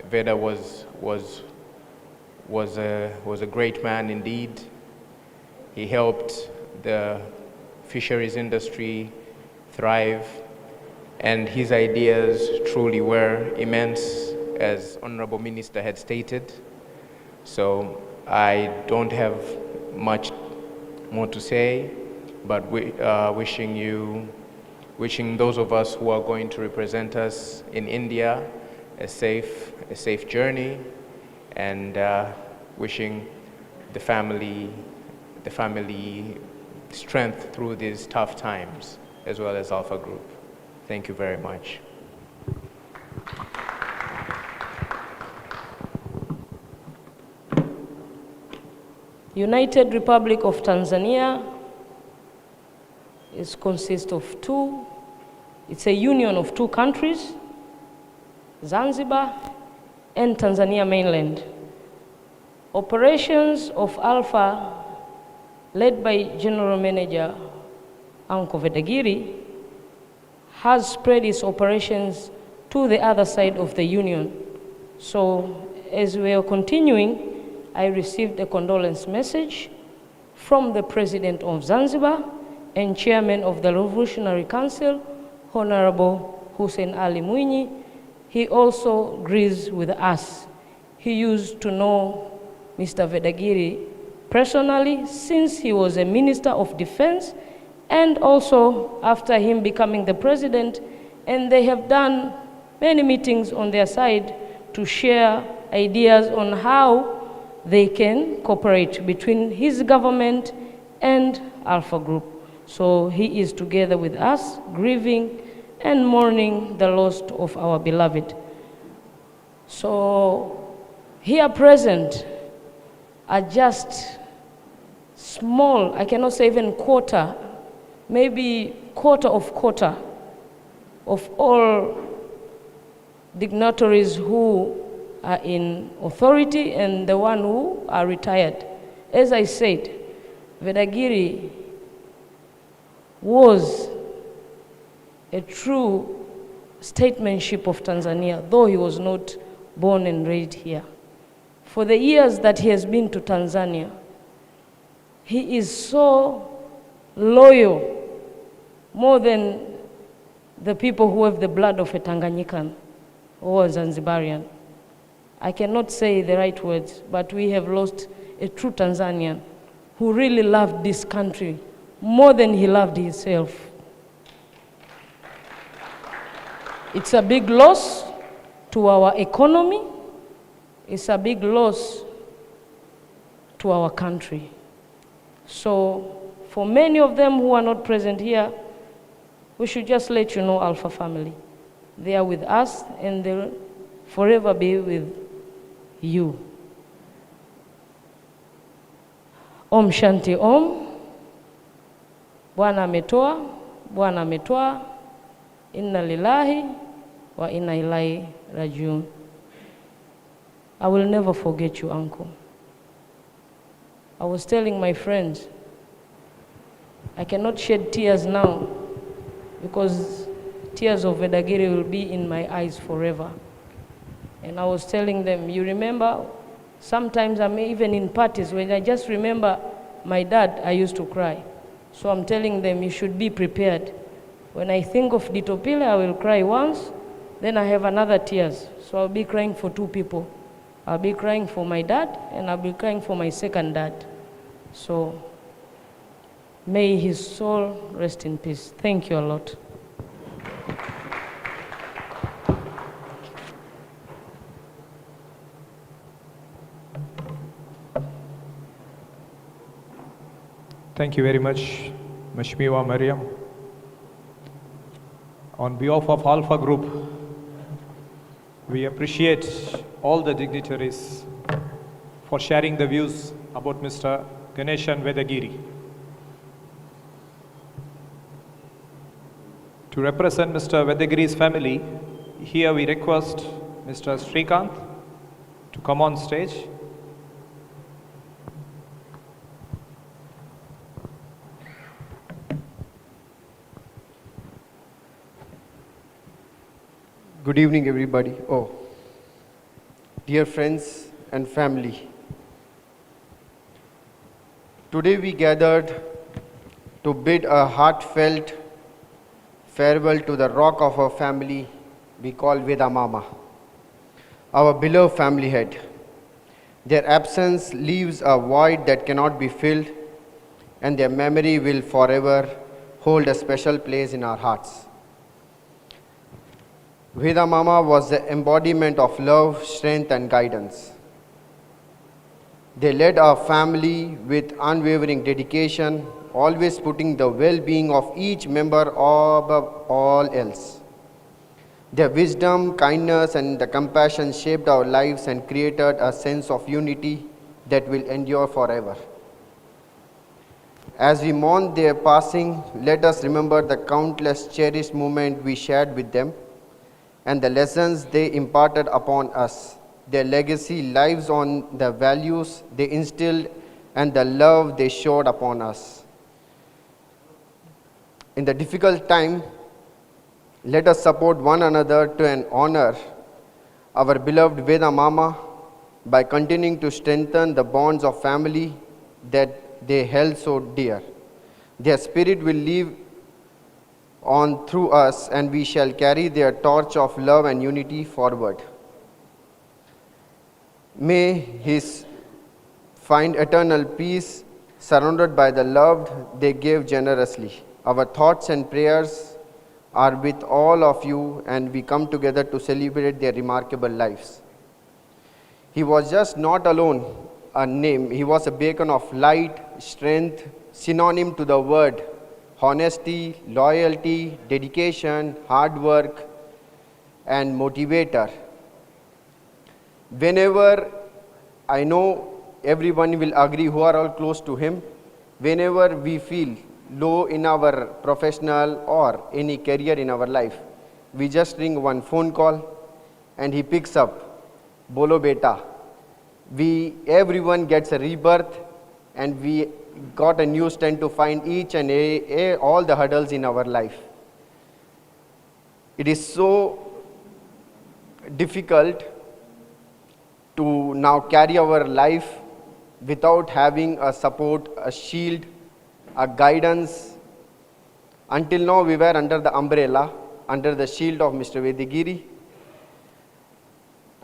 Veda was a great man indeed. He helped the fisheries industry thrive, and his ideas truly were immense, as Honorable Minister had stated. So I don't have much more to say, but wishing those of us who are going to represent us in India a safe journey, and wishing the family strength through these tough times, as well as Alpha Group. Thank you very much. United Republic of Tanzania consists of it's a union of two countries, Zanzibar and Tanzania mainland. Operations of Alpha, led by General Manager Uncle Vedagiri, has spread its operations to the other side of the union. So as we are continuing, I received a condolence message from the President of Zanzibar and Chairman of the Revolutionary Council, Honorable Hussein Ali Mwinyi. He also agrees with us. He used to know Mr. Vedagiri personally since he was a Minister of Defense, and also after him becoming the President, and they have done many meetings on their side to share ideas on how they can cooperate between his government and Alpha Group. So he is together with us, grieving and mourning the loss of our beloved. So here present are just small, I cannot say even quarter, maybe quarter of all dignitaries who are in authority and the one who are retired. As I said, Vedagiri was a true statesmanship of Tanzania, though he was not born and raised here. For the years that he has been to Tanzania, he is so loyal, more than the people who have the blood of a Tanganyikan or a Zanzibarian. I cannot say the right words, but we have lost a true Tanzanian who really loved this country more than he loved himself. It's a big loss to our economy. It's a big loss to our country. So for many of them who are not present here, we should just let you know Alpha family. They are with us and they'll forever be with you. Om Shanti Om. Bwana ametoa, Bwana ametoa. Inna lillahi wa inna ilaihi rajiun. I will never forget you, Uncle. I was telling my friends, I cannot shed tears now because tears of Vedagiri will be in my eyes forever. And I was telling them, you remember, sometimes I'm even in parties when I just remember my dad, I used to cry. So I'm telling them, you should be prepared. When I think of Ditopile, I will cry once, then I have another tears. So I'll be crying for two people. I'll be crying for my dad, and I'll be crying for my second dad. So may his soul rest in peace. Thank you a lot. Thank you very much, Mheshimiwa Mariam. On behalf of Alpha Group, we appreciate all the dignitaries for sharing the views about Mr. Ganeshan Vedagiri. To represent Mr. Vedagiri's family, here we request Mr. Srikanth to come on stage. Good evening, everybody. Dear friends and family. Today we gathered to bid a heartfelt farewell to the rock of our family we call Veda Mama, our beloved family head. Their absence leaves a void that cannot be filled, and their memory will forever hold a special place in our hearts. Veda Mama was the embodiment of love, strength, and guidance. They led our family with unwavering dedication, always putting the well-being of each member above all else. Their wisdom, kindness, and the compassion shaped our lives and created a sense of unity that will endure forever. As we mourn their passing, let us remember the countless cherished moments we shared with them and the lessons they imparted upon us. Their legacy lives on the values they instilled and the love they showed upon us. In the difficult time, let us support one another to honor our beloved Veda Mama by continuing to strengthen the bonds of family that they held so dear. Their spirit will live on through us, and we shall carry their torch of love and unity forward. May his find eternal peace surrounded by the loved they gave generously. Our thoughts and prayers are with all of you, and we come together to celebrate their remarkable lives. He was just not alone a name. He was a beacon of light, strength, synonym to the word honesty, loyalty, dedication, hard work, and motivator. Whenever, I know everyone will agree who are all close to him, whenever we feel low in our professional or any career in our life, we just ring one phone call and he picks up, Bolo Beta. Everyone gets a rebirth, and we got a new strength to find each and all the hurdles in our life. It is so difficult to now carry our life without having a support, a shield, a guidance. Until now we were under the umbrella, under the shield of Mr. Vedagiri.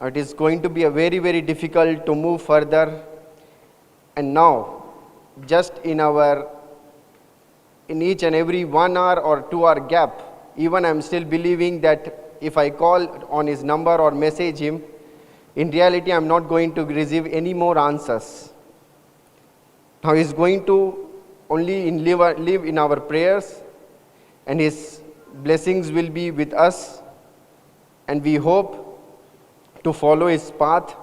It is going to be a very, very difficult to move further. And now, just in each and every 1 hour or 2 hour gap, even I'm still believing that if I call on his number or message him, in reality I'm not going to receive any more answers. Now he's going to only live in our prayers, and His blessings will be with us, and we hope to follow His path.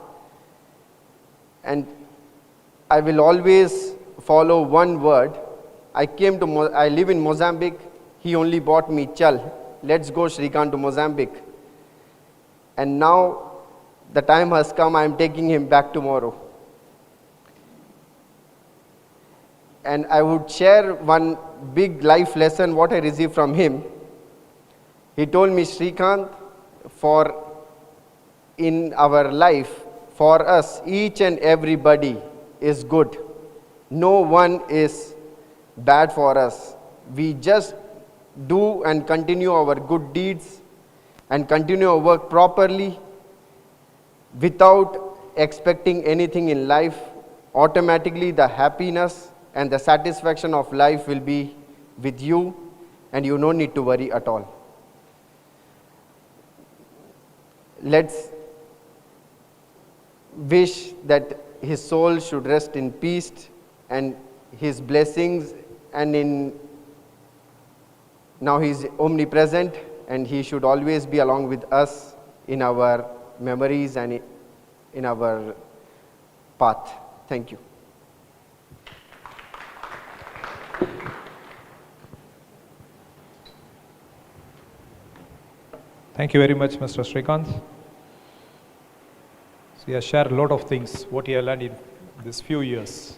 And I will always follow one word. I live in Mozambique. He only bought me chal. Let's go, Shrikant, to Mozambique. And now the time has come. I am taking him back tomorrow. And I would share one big life lesson what I received from him. He told me, Shrikant, in our life, for us, each and everybody is good. No one is bad for us. We just do and continue our good deeds and continue our work properly without expecting anything in life. Automatically the happiness and the satisfaction of life will be with you, and you don't need to worry at all. Let's wish that his soul should rest in peace and his blessings, and now he is omnipresent, and he should always be along with us in our memories and in our path. Thank you. Thank you very much, Mr. Shrikant. So he has shared a lot of things, what he has learned in these few years.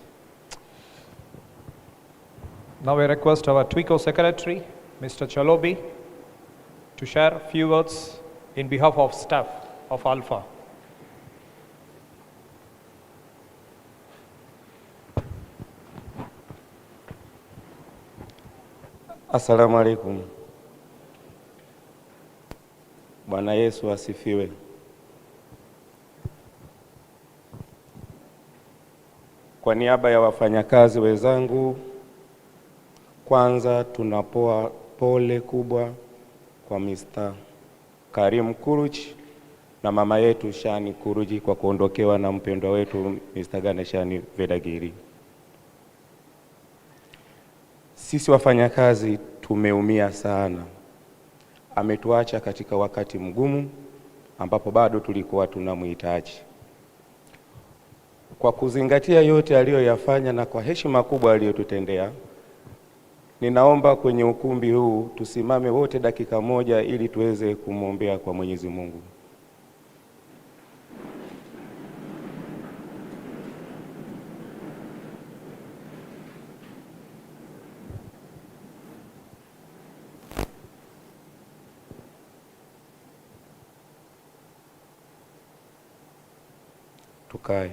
Now I request our TWICO Secretary, Mr. Chalobi, to share a few words in behalf of staff of Alpha. Assalamu alaikum. Bwana Yesu asifiwe. Kwa niaba ya wafanyakazi wenzangu, kwanza tunapoa pole kubwa kwa Mr. Karim Kuruji na mama yetu Shani Kuruji kwa kuondokewa na mpendwa wetu Mr. Ganeshan Vedagiri. Sisi wafanyakazi tumeumia sana. Ametuacha katika wakati mgumu ambapo bado tulikuwa tunamhitaji. Kwa kuzingatia yote aliyoyafanya na kwa heshima kubwa aliyotutendea, ninaomba kwenye ukumbi huu tusimame wote dakika moja ili tuweze kumwombea kwa Mwenyezi Mungu. Tukae.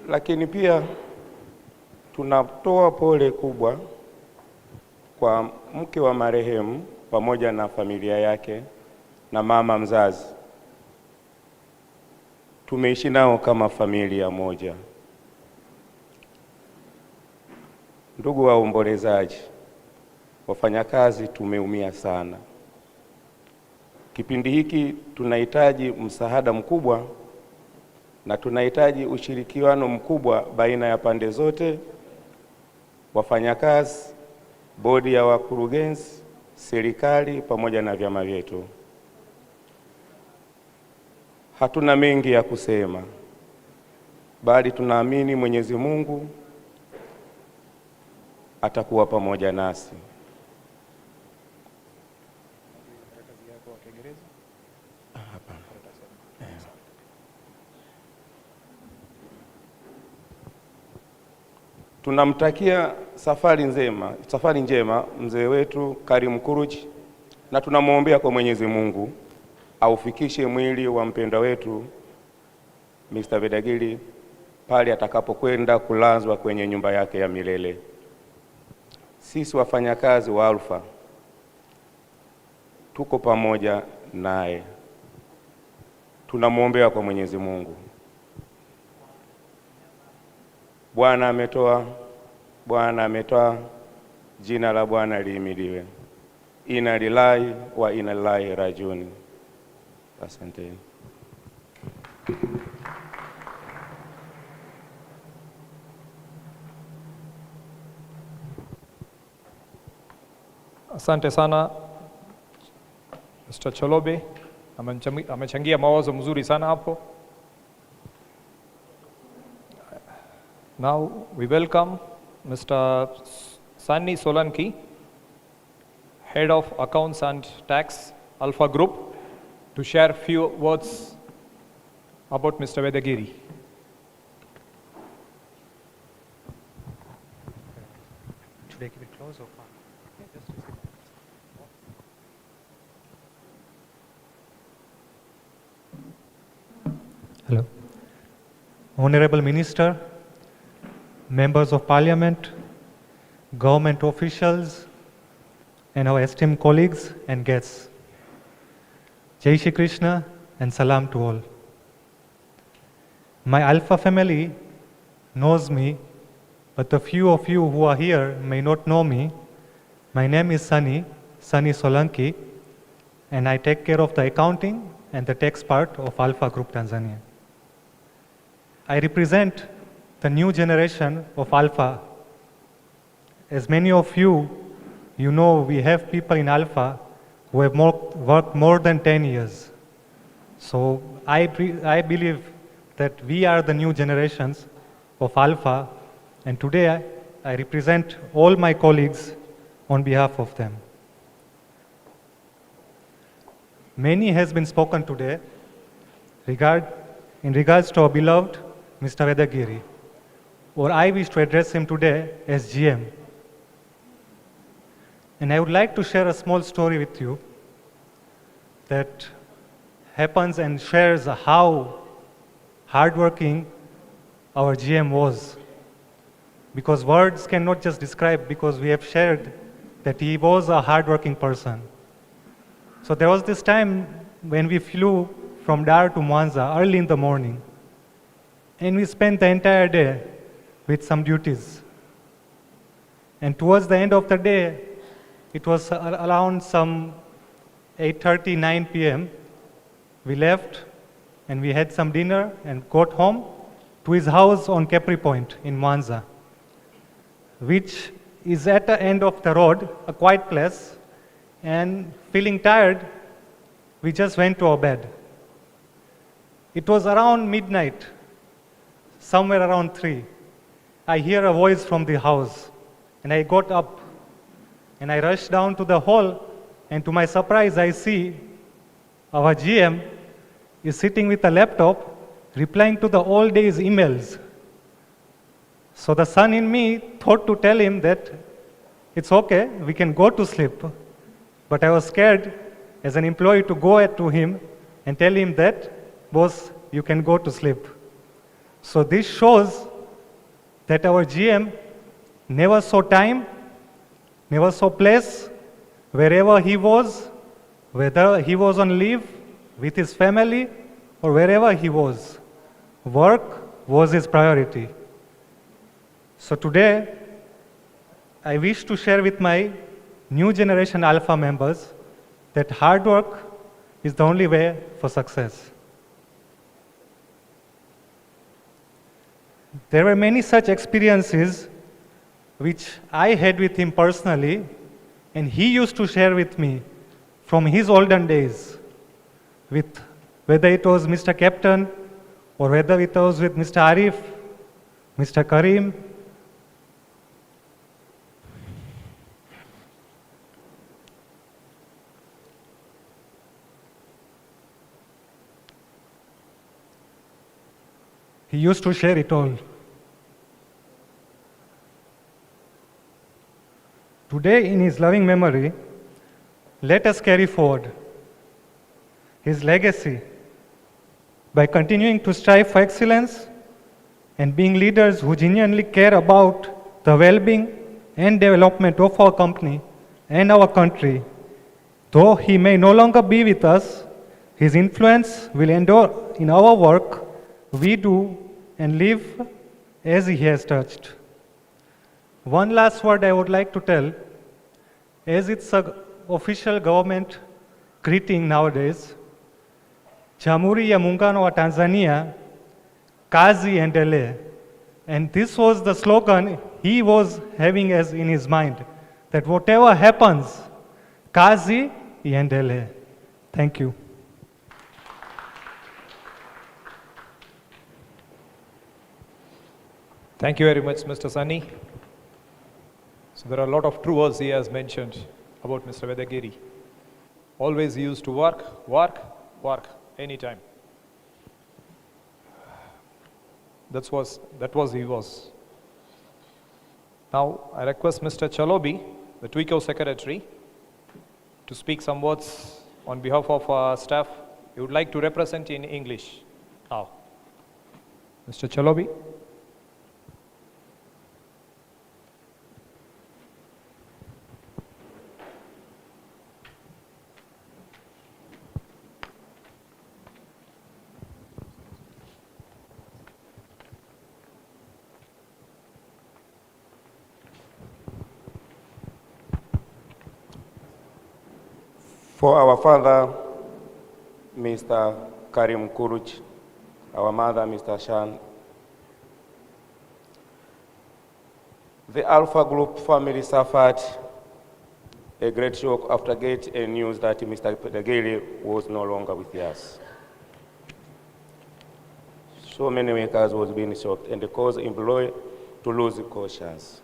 Lakini pia tunatoa pole kubwa kwa mke wa marehemu pamoja na familia yake na mama mzazi. Tumeishi nao kama familia moja. Ndugu waombolezaji, wafanyakazi tumeumia sana. Kipindi hiki tunahitaji msaada mkubwa na tunahitaji ushirikiano mkubwa baina ya pande zote, wafanyakazi, bodi ya wakurugenzi, serikali pamoja na vyama vyetu. Hatuna mengi ya kusema, bali tunaamini Mwenyezi Mungu atakuwa pamoja nasi. Tunamtakia safari njema mzee wetu Karim Kuruji, na tunamwombea kwa Mwenyezi Mungu aufikishe mwili wa mpendwa wetu Mr. Vedagiri pale atakapokwenda kulazwa kwenye nyumba yake ya milele. Sisi wafanyakazi wa Alpha tuko pamoja naye. Tunamwombea kwa Mwenyezi Mungu. Bwana ametoa, Bwana ametoa, jina la Bwana lihimidiwe. Inna lillahi wa inna ilaihi rajiun. Asanteni. Asante sana Mr. Cholobe, amechangia mawazo mzuri sana hapo. Now we welcome Mr. Sunny Solanki, Head of Accounts and Tax, Alpha Group, to share few words about Mr. Vedagiri. Should I keep it close or far? Hello. Honorable Minister, members of Parliament, government officials, and our esteemed colleagues and guests. Jai Shri Krishna and salam to all. My Alpha family knows me, but the few of you who are here may not know me. My name is Sunny Solanki, and I take care of the accounting and the tax part of Alpha Group Tanzania. I represent the new generation of Alpha. As many of you know, we have people in Alpha who have worked more than 10 years. So I believe that we are the new generations of Alpha, and today I represent all my colleagues on behalf of them. Many has been spoken today in regards to our beloved Mr. Vedagiri, or I wish to address him today as GM. And I would like to share a small story with you that happens and shares how hardworking our GM was. Because words cannot just describe, because we have shared that he was a hardworking person. So there was this time when we flew from Dar to Mwanza early in the morning, and we spent the entire day with some duties. And towards the end of the day, it was around some 8:30, 9 p.m. We left and we had some dinner and got home to his house on Capri Point in Mwanza, which is at the end of the road, a quiet place, and feeling tired, we just went to our bed. It was around midnight, somewhere around 3. I hear a voice from the house, and I got up, and I rushed down to the hall, and to my surprise, I see our GM is sitting with a laptop, replying to the all days emails. So the son in me thought to tell him that it's okay, we can go to sleep. But I was scared as an employee to go to him and tell him that, boss, you can go to sleep. So this shows that our GM never saw time, never saw place, wherever he was, whether he was on leave, with his family, or wherever he was. Work was his priority. So today, I wish to share with my new generation Alpha members that hard work is the only way for success. There were many such experiences which I had with him personally, and he used to share with me from his olden days, with whether it was Mr. Captain or whether it was with Mr. Arif, Mr. Karim. He used to share it all. Today, in his loving memory, let us carry forward his legacy by continuing to strive for excellence and being leaders who genuinely care about the well-being and development of our company and our country. Though he may no longer be with us, his influence will endure in our work we do and live as he has touched. One last word I would like to tell, as it's an official government greeting nowadays, Jamhuri ya Muungano wa Tanzania, kazi iendelee. And this was the slogan he was having as in his mind, that whatever happens, kazi iendelee. Thank you. Thank you very much, Mr. Sunny. So there are a lot of true words he has mentioned about Mr. Vedagiri. Always he used to work, work, work, anytime. That was he was. Now I request Mr. Chalobi, the TWICO secretary, to speak some words on behalf of our staff. He would like to represent in English. Now, Mr. Chalobi. For our father, Mr. Karim Kuruj, our mother, Mr. Shan, the Alpha Group family suffered a great shock after getting a news that Mr. Vedagiri was no longer with us. So many workers was being shocked and caused employees to lose conscience.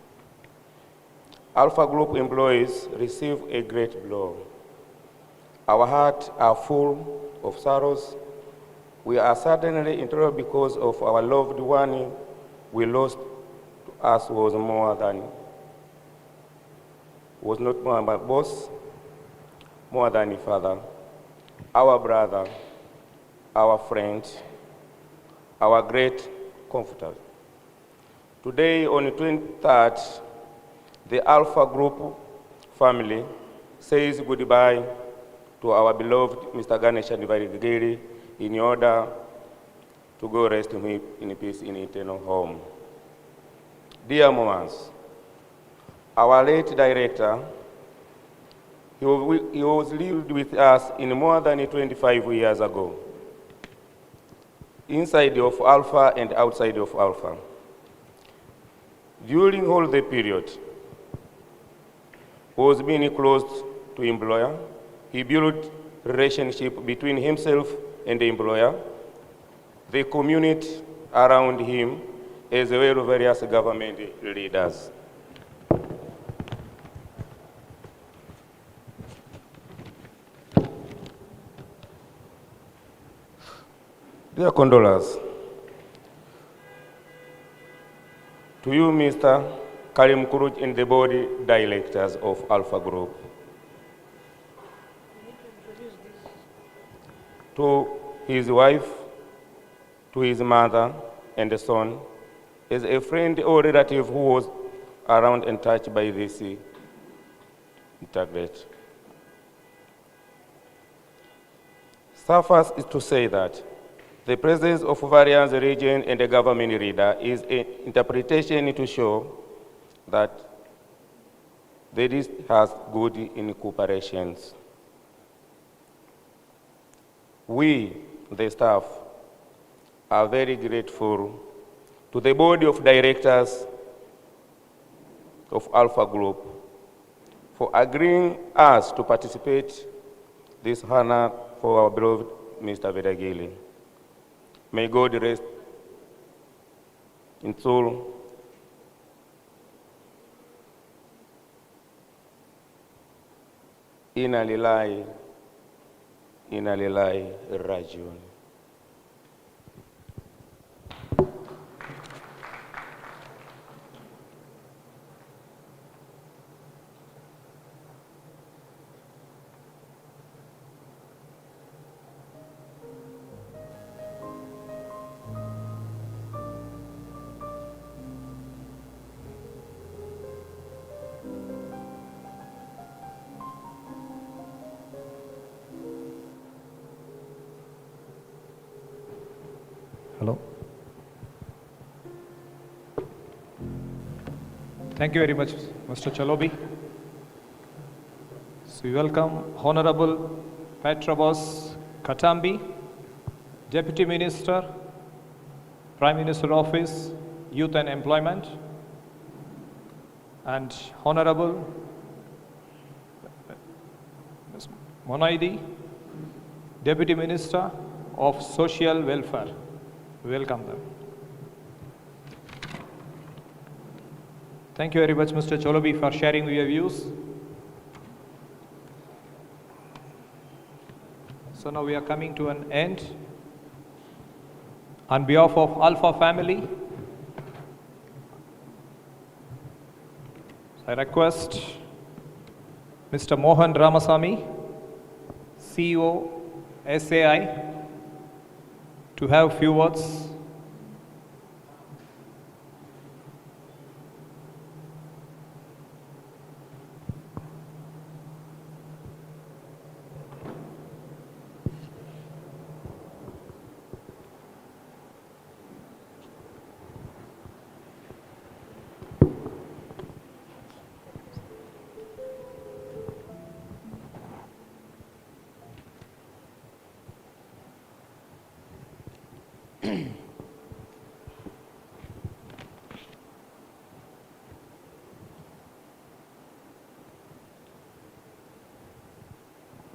Alpha Group employees received a great blow. Our hearts are full of sorrows. We are certainly interrupted because of our loved one we lost to us was not more my boss, more than a father, our brother, our friend, our great comforter. Today, on the 23rd, the Alpha Group family says goodbye to our beloved Mr. Ganeshan Vedagiri in order to go rest in peace in eternal home. Dear Moms, our late director, he was lived with us in more than 25 years ago, inside of Alpha and outside of Alpha. During all the period, he was being close to employer. He built relationship between himself and the employer, the community around him, as well as various government leaders. Dear Condolences, to you, Mr. Karim Kuruj, and the body directors of Alpha Group, to his wife, to his mother and the son, as a friend or relative who was around and touched by this integrity. Suffice is to say that the presence of various region and the government leader is an interpretation to show that this has good incorporations. We, the staff, are very grateful to the board of directors of Alpha Group for agreeing us to participate this honor for our beloved Mr. Vedagiri. May God rest in soul. Inna lillahi rajiun. Hello. Thank you very much, Mr. Chalobi. So we welcome Honorable Petrobos Katambi, Deputy Minister, Prime Minister Office, Youth and Employment, and Honorable Ms. Monaidi, Deputy Minister of Social Welfare. Welcome them. Thank you very much, Mr. Cholobi, for sharing your views. So now we are coming to an end. On behalf of Alpha family, I request Mr. Mohan Ramasamy, CEO, SAI, to have few words.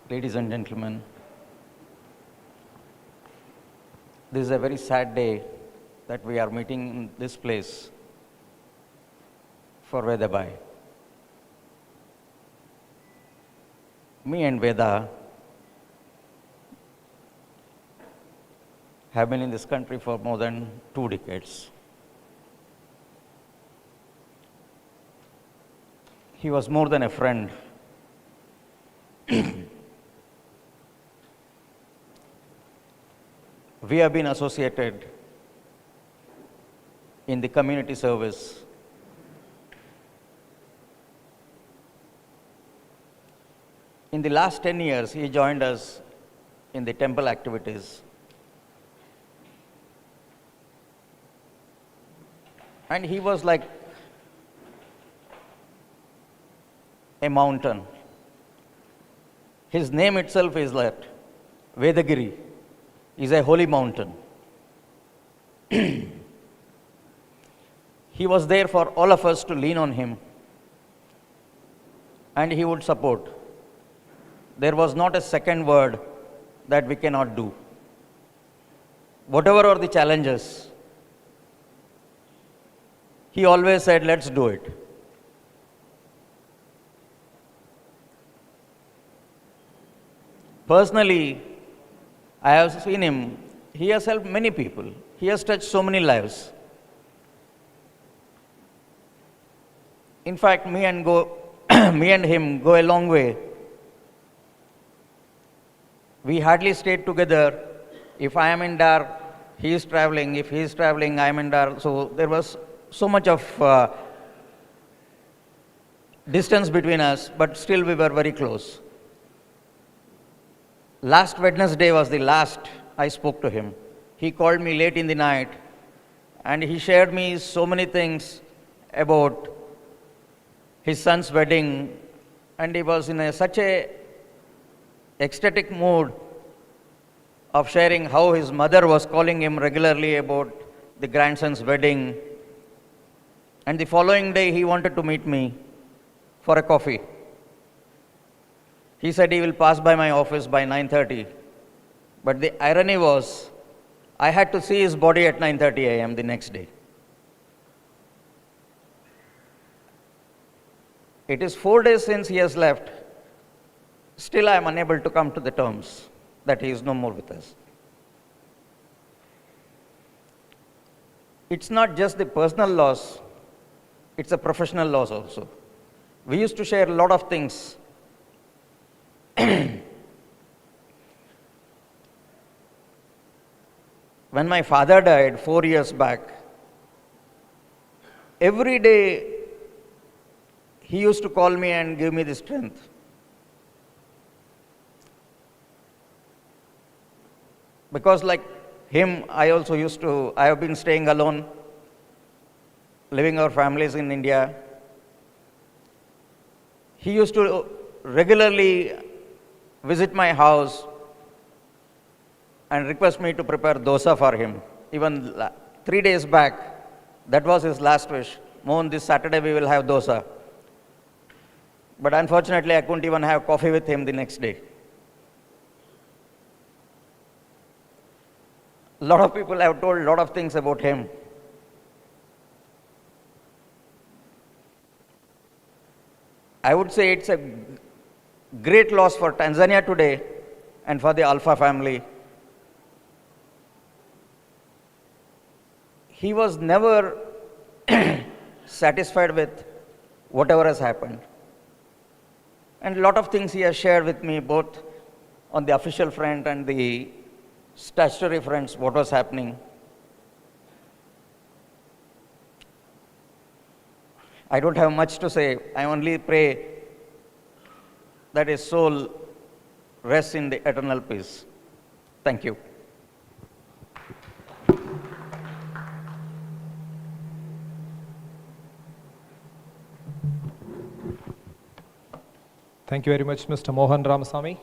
Ladies and gentlemen, this is a very sad day that we are meeting in this place for Vedabai. Me and Veda have been in this country for more than 2 decades. He was more than a friend. We have been associated in the community service. In the last 10 years, he joined us in the temple activities. And he was like a mountain. His name itself is that Vedagiri is a holy mountain. He was there for all of us to lean on him, and he would support. There was not a second word that we cannot do. Whatever are the challenges, he always said, let's do it. Personally, I have seen him. He has helped many people. He has touched so many lives. In fact, me and him go a long way. We hardly stayed together. If I am in Dar, he is traveling. If he is traveling, I am in Dar. So there was so much of distance between us, but still we were very close. Last Wednesday was the last I spoke to him. He called me late in the night and he shared me so many things about his son's wedding, and he was in such a ecstatic mood of sharing how his mother was calling him regularly about the grandson's wedding. And the following day he wanted to meet me for a coffee. He said he will pass by my office by 9:30. But the irony was, I had to see his body at 9:30 a.m. the next day. It is 4 days since he has left. Still I am unable to come to the terms that he is no more with us. It's not just the personal loss, it's a professional loss also. We used to share a lot of things. When my father died 4 years back, every day he used to call me and give me the strength. Because like him, I have been staying alone, living our families in India. He used to regularly visit my house and request me to prepare dosa for him. Even 3 days back, that was his last wish. Mohan, this Saturday we will have dosa. But unfortunately, I couldn't even have coffee with him the next day. A lot of people have told a lot of things about him. I would say it's a great loss for Tanzania today and for the Alpha family. He was never satisfied with whatever has happened. And a lot of things he has shared with me, both on the official front and the statutory fronts, what was happening. I don't have much to say. I only pray that his soul rests in the eternal peace. Thank you. Thank you very much, Mr. Mohan Ramasamy.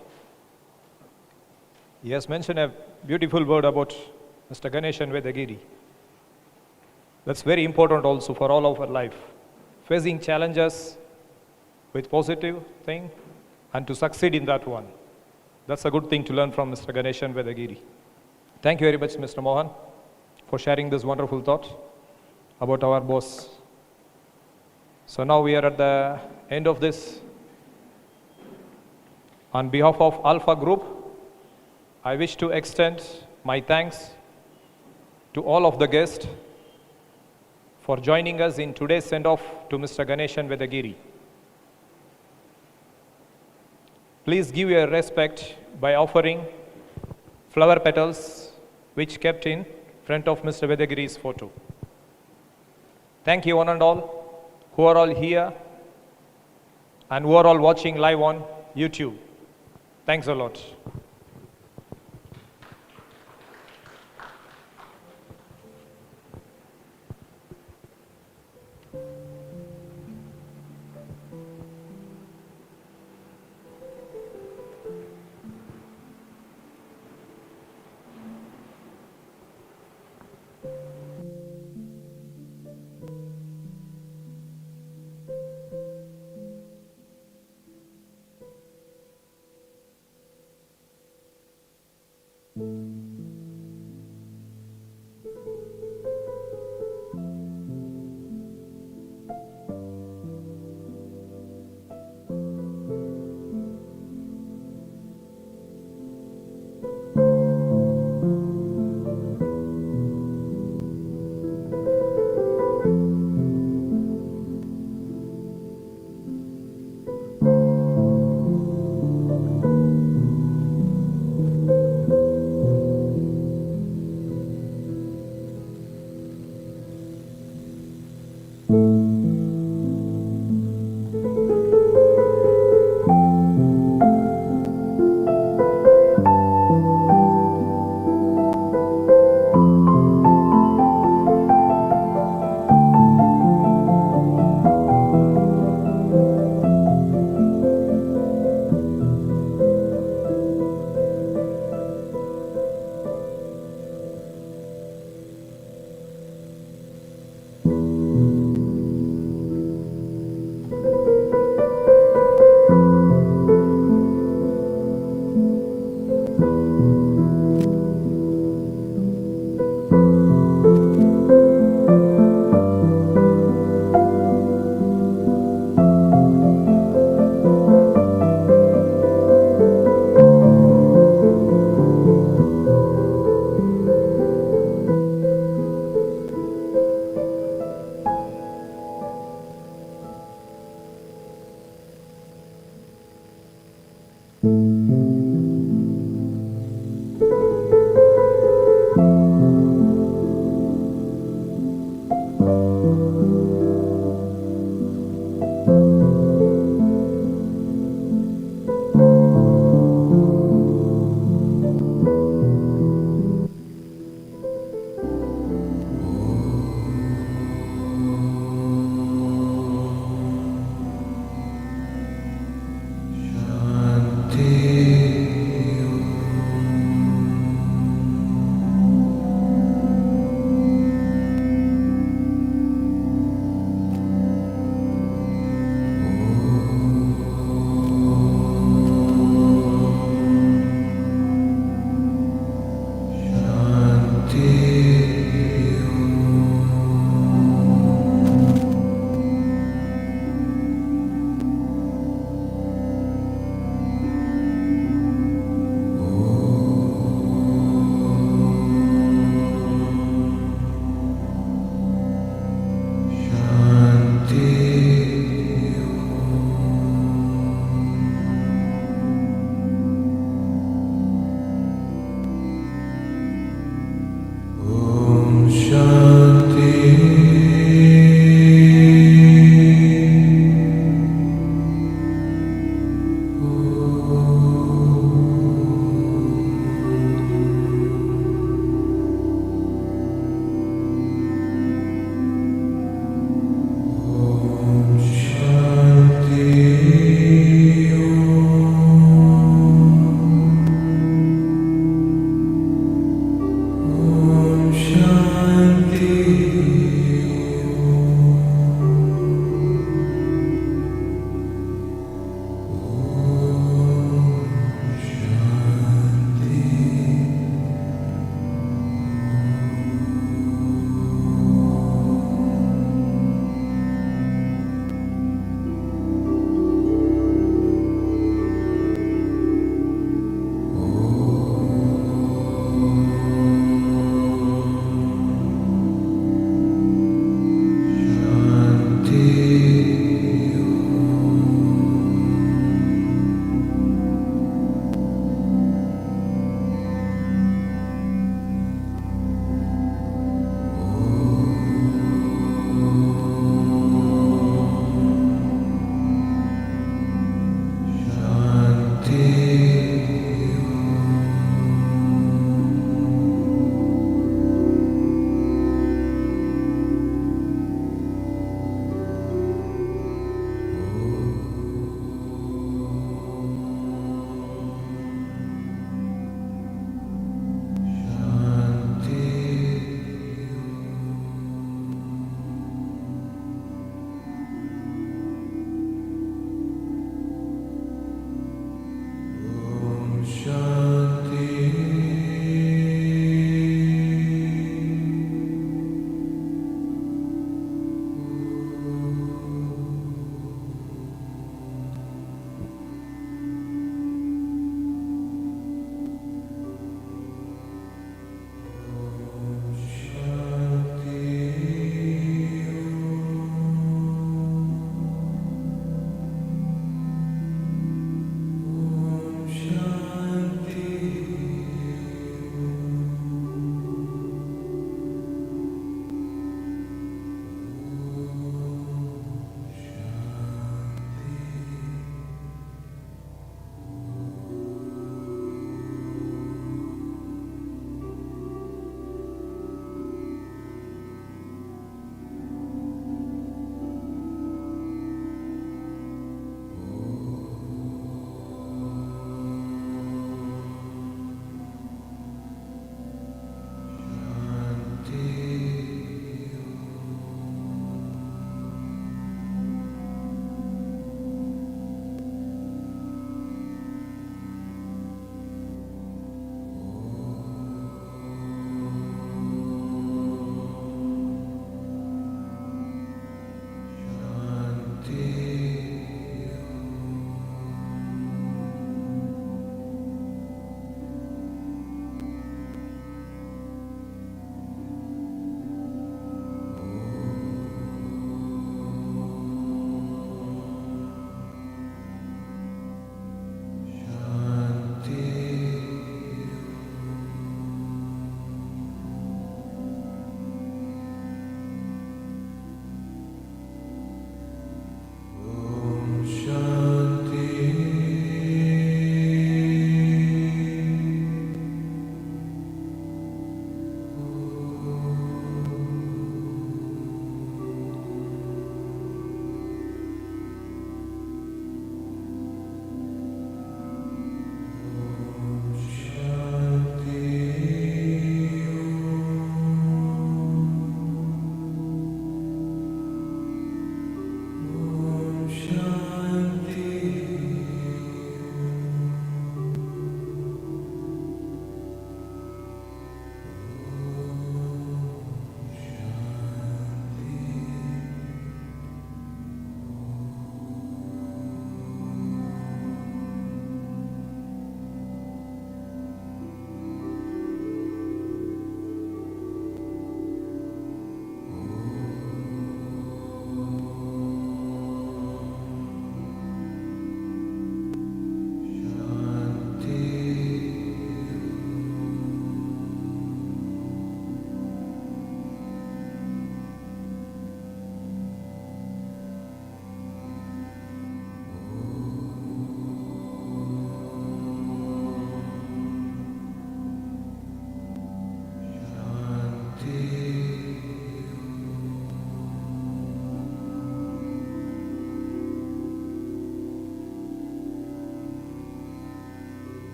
He has mentioned a beautiful word about Mr. Ganeshan Vedagiri. That's very important also for all of our life. Facing challenges with positive thing and to succeed in that one. That's a good thing to learn from Mr. Ganeshan Vedagiri. Thank you very much, Mr. Mohan, for sharing this wonderful thought about our boss. So now we are at the end of this. On behalf of Alpha Group, I wish to extend my thanks to all of the guests for joining us in today's send-off to Mr. Ganeshan Vedagiri. Please give your respect by offering flower petals which kept in front of Mr. Vedagiri's photo. Thank you one and all who are all here and who are all watching live on YouTube. Thanks a lot.